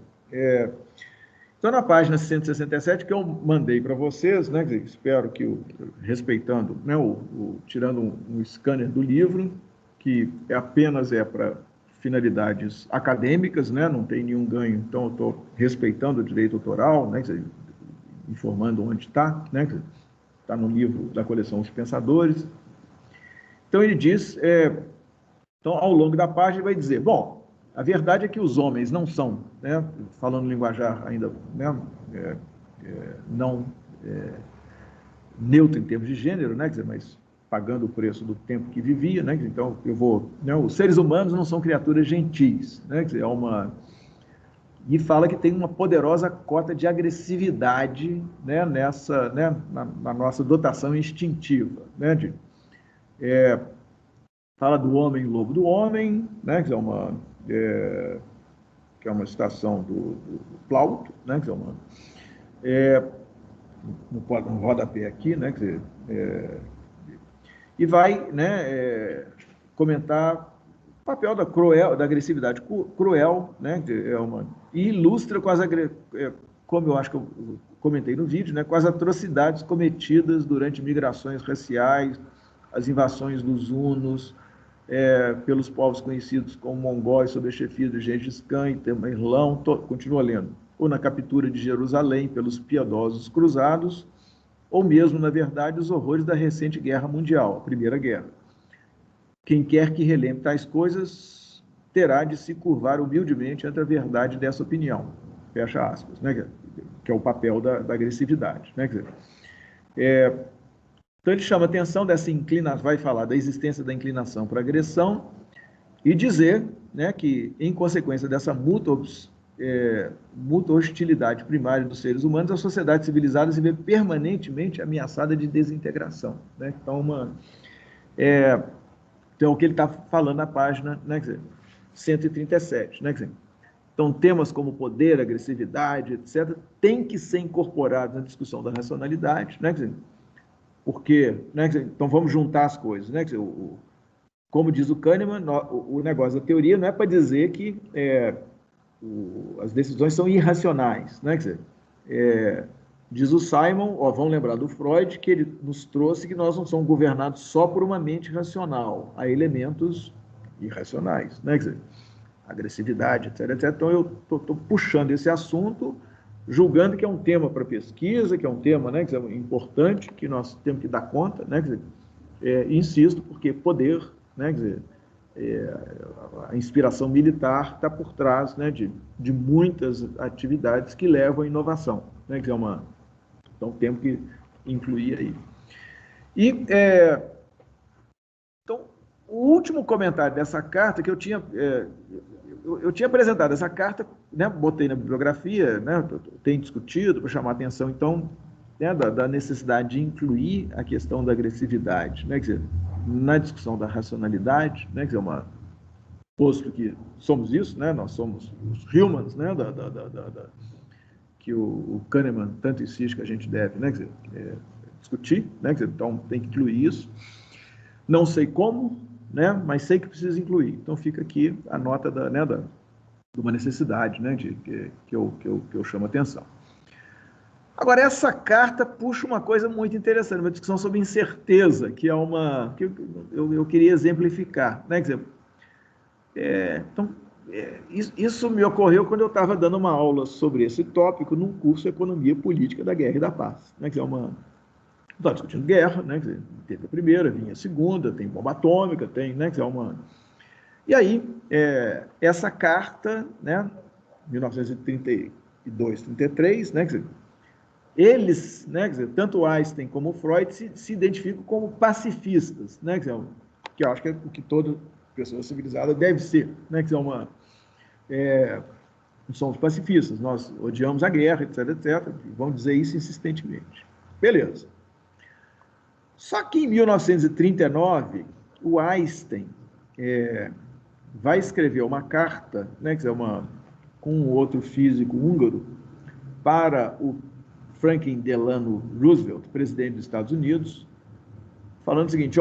então na página 167 que eu mandei para vocês, né, quer dizer, espero que respeitando, né, tirando um scanner do livro, que apenas para finalidades acadêmicas, né, não tem nenhum ganho, então eu estou respeitando o direito autoral, né, quer dizer, informando onde está, né, está no livro da coleção Os Pensadores. Então ele diz, então ao longo da página ele vai dizer, bom, a verdade é que os homens não são, né, falando linguajar ainda, né, não neutro em termos de gênero, né, quer dizer, mas pagando o preço do tempo que vivia, né, então eu vou, né, os seres humanos não são criaturas gentis, né, quer dizer, e fala que tem uma poderosa cota de agressividade, né, nessa, né, na nossa dotação instintiva, né, fala do homem lobo do homem, né, que é uma citação do Plauto, né, que no rodapé aqui, né, e vai, né, comentar o papel da agressividade cruel, né, e ilustra com como eu acho que eu comentei no vídeo, né, com as atrocidades cometidas durante migrações raciais, as invasões dos hunos, pelos povos conhecidos como mongóis sob a chefia de Gengis Khan e Tamerlão, continua lendo, ou na captura de Jerusalém pelos piedosos cruzados, ou mesmo, na verdade, os horrores da recente Guerra Mundial, a Primeira Guerra. Quem quer que relembre tais coisas terá de se curvar humildemente ante a verdade dessa opinião, fecha aspas, né, que é o papel da agressividade. Né, quer dizer, então ele chama a atenção dessa inclinação, vai falar da existência da inclinação para agressão e dizer, né, que, em consequência dessa mútua hostilidade primária dos seres humanos, a sociedade civilizada se vê permanentemente ameaçada de desintegração. Né? Então, então, o que ele está falando na página, né, quer dizer, 137. Né, quer dizer, então, temas como poder, agressividade, etc., têm que ser incorporados na discussão da racionalidade, né, quer dizer, porque, né, quer dizer, então vamos juntar as coisas, né, quer dizer, como diz o Kahneman, o negócio da teoria não é para dizer que as decisões são irracionais, né, quer dizer, diz o Simon, vamos lembrar do Freud, que ele nos trouxe que nós não somos governados só por uma mente racional, há elementos irracionais, né, quer dizer, agressividade, etc, etc. Então eu estou puxando esse assunto, julgando que é um tema para pesquisa, que é um tema, né, que é importante, que nós temos que dar conta, né, quer dizer, insisto, porque poder, né, quer dizer, a inspiração militar está por trás, né, de muitas atividades que levam à inovação, né, que então temos que incluir aí. E então o último comentário dessa carta que eu tinha apresentado essa carta, né, botei na bibliografia, né, tenho discutido para chamar a atenção, então, né, da necessidade de incluir a questão da agressividade, né, quer dizer, na discussão da racionalidade, né, quer dizer, posto que somos isso, né, nós somos os humans, né, que o Kahneman tanto insiste que a gente deve, né, quer dizer, discutir, né, quer dizer, então tem que incluir isso. Não sei como, né, mas sei que precisa incluir. Então fica aqui a nota de uma necessidade, né, que eu chamo a atenção. Agora, essa carta puxa uma coisa muito interessante, uma discussão sobre incerteza, que é que eu queria exemplificar, né, quer dizer, então, isso me ocorreu quando eu estava dando uma aula sobre esse tópico num curso de Economia Política da Guerra e da Paz, né, que é estava discutindo guerra, né, quer dizer, teve a primeira, vinha a segunda, tem bomba atômica, tem, né, quer dizer, E aí, essa carta, né, 1932, 33, né, quer dizer, eles, né, quer dizer, tanto Einstein como Freud se identificam como pacifistas, né, quer dizer, que eu acho que é o que toda pessoa civilizada deve ser, né, quer dizer, somos pacifistas, nós odiamos a guerra, etc, etc, e vão dizer isso insistentemente. Beleza. Só que em 1939, o Einstein vai escrever uma carta, né, quer dizer, com outro físico húngaro, para o Franklin Delano Roosevelt, presidente dos Estados Unidos, falando o seguinte,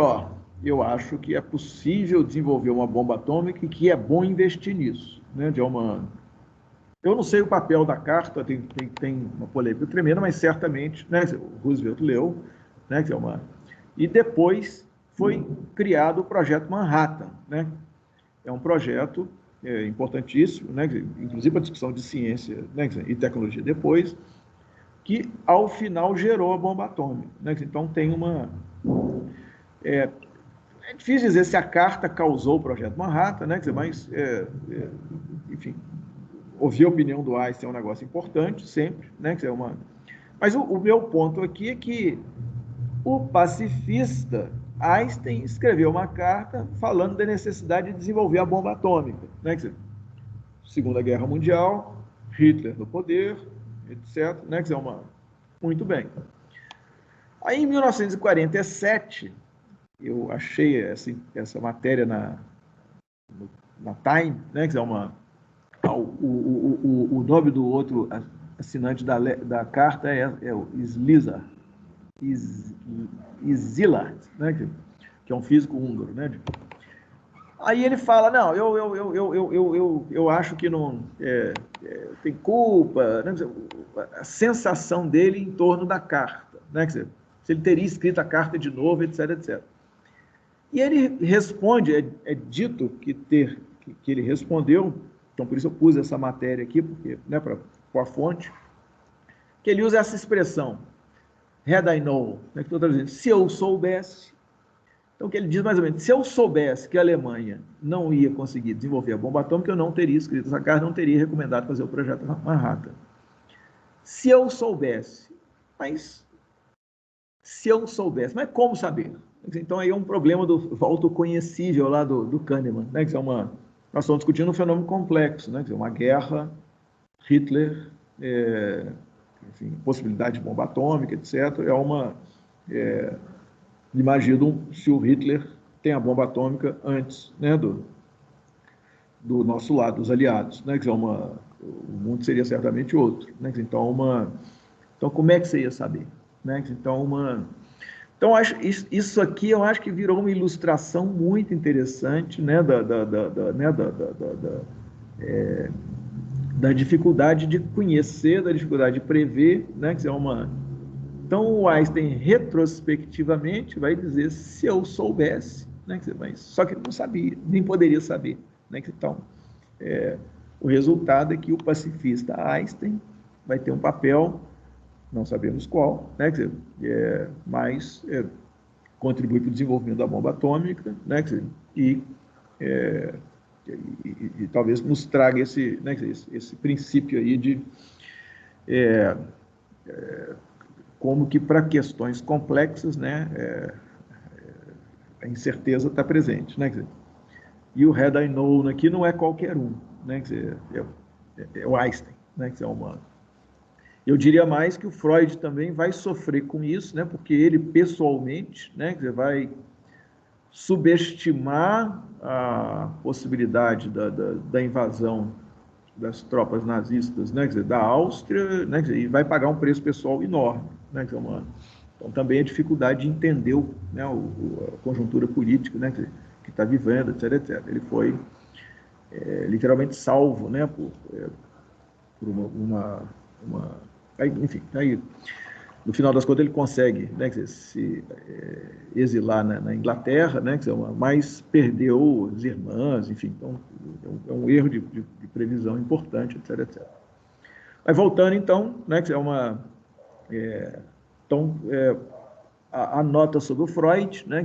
eu acho que é possível desenvolver uma bomba atômica e que é bom investir nisso. Né, eu não sei o papel da carta, tem uma polêmica tremenda, mas certamente, né, o Roosevelt leu, né, e depois foi criado o Projeto Manhattan, né? É um projeto importantíssimo, né, inclusive para a discussão de ciência, né, e tecnologia depois, que ao final gerou a bomba atômica, né? Então tem é difícil dizer se a carta causou o Projeto Manhattan, né, mas enfim, ouvir a opinião do Einstein é um negócio importante sempre, né, mas o meu ponto aqui é que o pacifista Einstein escreveu uma carta falando da necessidade de desenvolver a bomba atômica, né? Segunda Guerra Mundial, Hitler no poder, etc. Né? Muito bem. Aí, em 1947, eu achei essa matéria na Time, né? O nome do outro assinante da carta é o Szilard, né? Que é um físico húngaro, né? Aí ele fala, não, eu acho que não tem culpa, né? A sensação dele em torno da carta, né? Quer dizer, se ele teria escrito a carta de novo, etc, etc. E ele responde, é dito que ele respondeu, então por isso eu pus essa matéria aqui, porque, né, para a fonte, que ele usa essa expressão, had I known, né, que estou traduzindo, se eu soubesse. Então, o que ele diz mais ou menos, se eu soubesse que a Alemanha não ia conseguir desenvolver a bomba atômica, eu não teria escrito essa carta, não teria recomendado fazer o projeto Manhattan. Se eu soubesse, mas como saber? Então, aí é um problema do autoconhecível lá do Kahneman, né? Nós estamos discutindo um fenômeno complexo, né? Uma guerra, Hitler, enfim, possibilidade de bomba atômica, etc. Imaginam se o Hitler tem a bomba atômica antes, né, do nosso lado, dos aliados, né? O mundo seria certamente outro, né? Então, como é que você ia saber, né? Então isso aqui eu acho que virou uma ilustração muito interessante, né, da dificuldade de conhecer, da dificuldade de prever, né? Então, o Einstein, retrospectivamente, vai dizer, se eu soubesse, né? Mas, só que ele não sabia, nem poderia saber. Né? Então, o resultado é que o pacifista Einstein vai ter um papel, não sabemos qual, né? Mas contribui para o desenvolvimento da bomba atômica, né? E talvez nos traga esse princípio aí de como que para questões complexas, né, a incerteza está presente, né? E o had I known aqui não é qualquer um, né? É o Einstein, né? Eu diria mais que o Freud também vai sofrer com isso, né? Porque ele pessoalmente, né, vai subestimar a possibilidade da invasão das tropas nazistas, né, da Áustria, né, e vai pagar um preço pessoal enorme, né, então também a dificuldade de entender né, a conjuntura política, né, que está vivendo, etc, etc. Ele foi literalmente salvo, né, por enfim, aí no final das contas ele consegue, né, se exilar na Inglaterra, né, mas perdeu as irmãs, enfim, então é um erro de previsão importante, etc, etc. Mas voltando então, né, a nota sobre o Freud, né,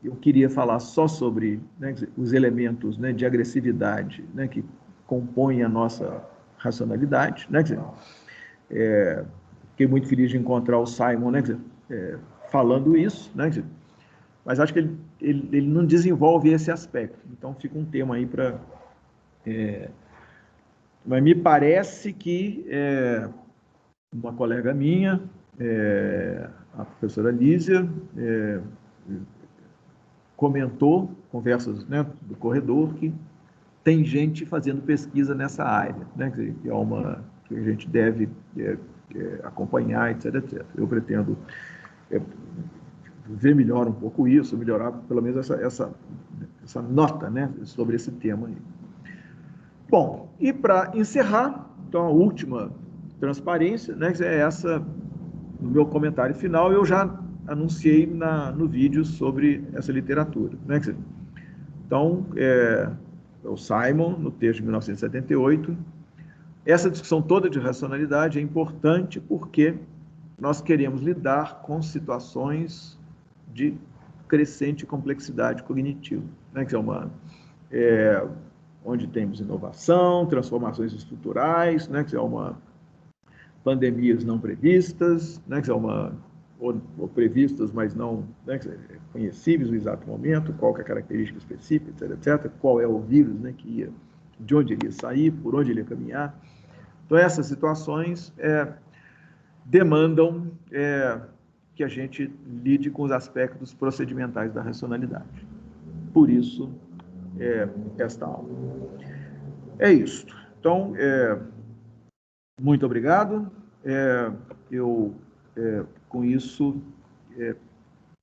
eu queria falar só sobre, né, os elementos, né, de agressividade, né, que compõem a nossa racionalidade, né, fiquei muito feliz de encontrar o Simon, né, falando isso, né, mas acho que ele não desenvolve esse aspecto. Então, fica um tema aí para... mas me parece que uma colega minha, a professora Lísia, comentou, conversas, né, do corredor, que tem gente fazendo pesquisa nessa área, né, que é uma que a gente deve acompanhar, etc, etc. Eu pretendo ver melhor um pouco isso, melhorar pelo menos essa nota, né, sobre esse tema aí. Bom, e para encerrar, então a última transparência, né, é essa, no meu comentário final, eu já anunciei no vídeo sobre essa literatura, né? Então, o Simon, no texto de 1978, essa discussão toda de racionalidade é importante porque nós queremos lidar com situações de crescente complexidade cognitiva, né? Que é onde temos inovação, transformações estruturais, né? Que é pandemias não previstas, né? Que é ou previstas, mas não, né, conhecíveis no exato momento, qual que é a característica específica, etc, etc, qual é o vírus, né, de onde ele ia sair, por onde ele ia caminhar. Então, essas situações demandam que a gente lide com os aspectos procedimentais da racionalidade. Por isso, esta aula. É isso. Então, muito obrigado. Eu, com isso,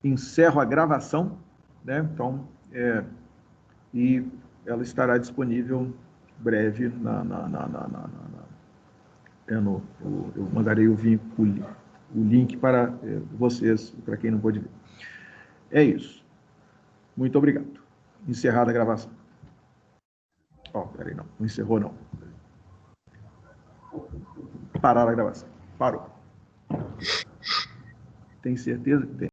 encerro a gravação, né? Então, e ela estará disponível breve eu mandarei o link para vocês, para quem não pôde ver. É isso. Muito obrigado. Encerrada a gravação. Peraí, não encerrou, não. Parar a gravação. Parou. Tem certeza que tem?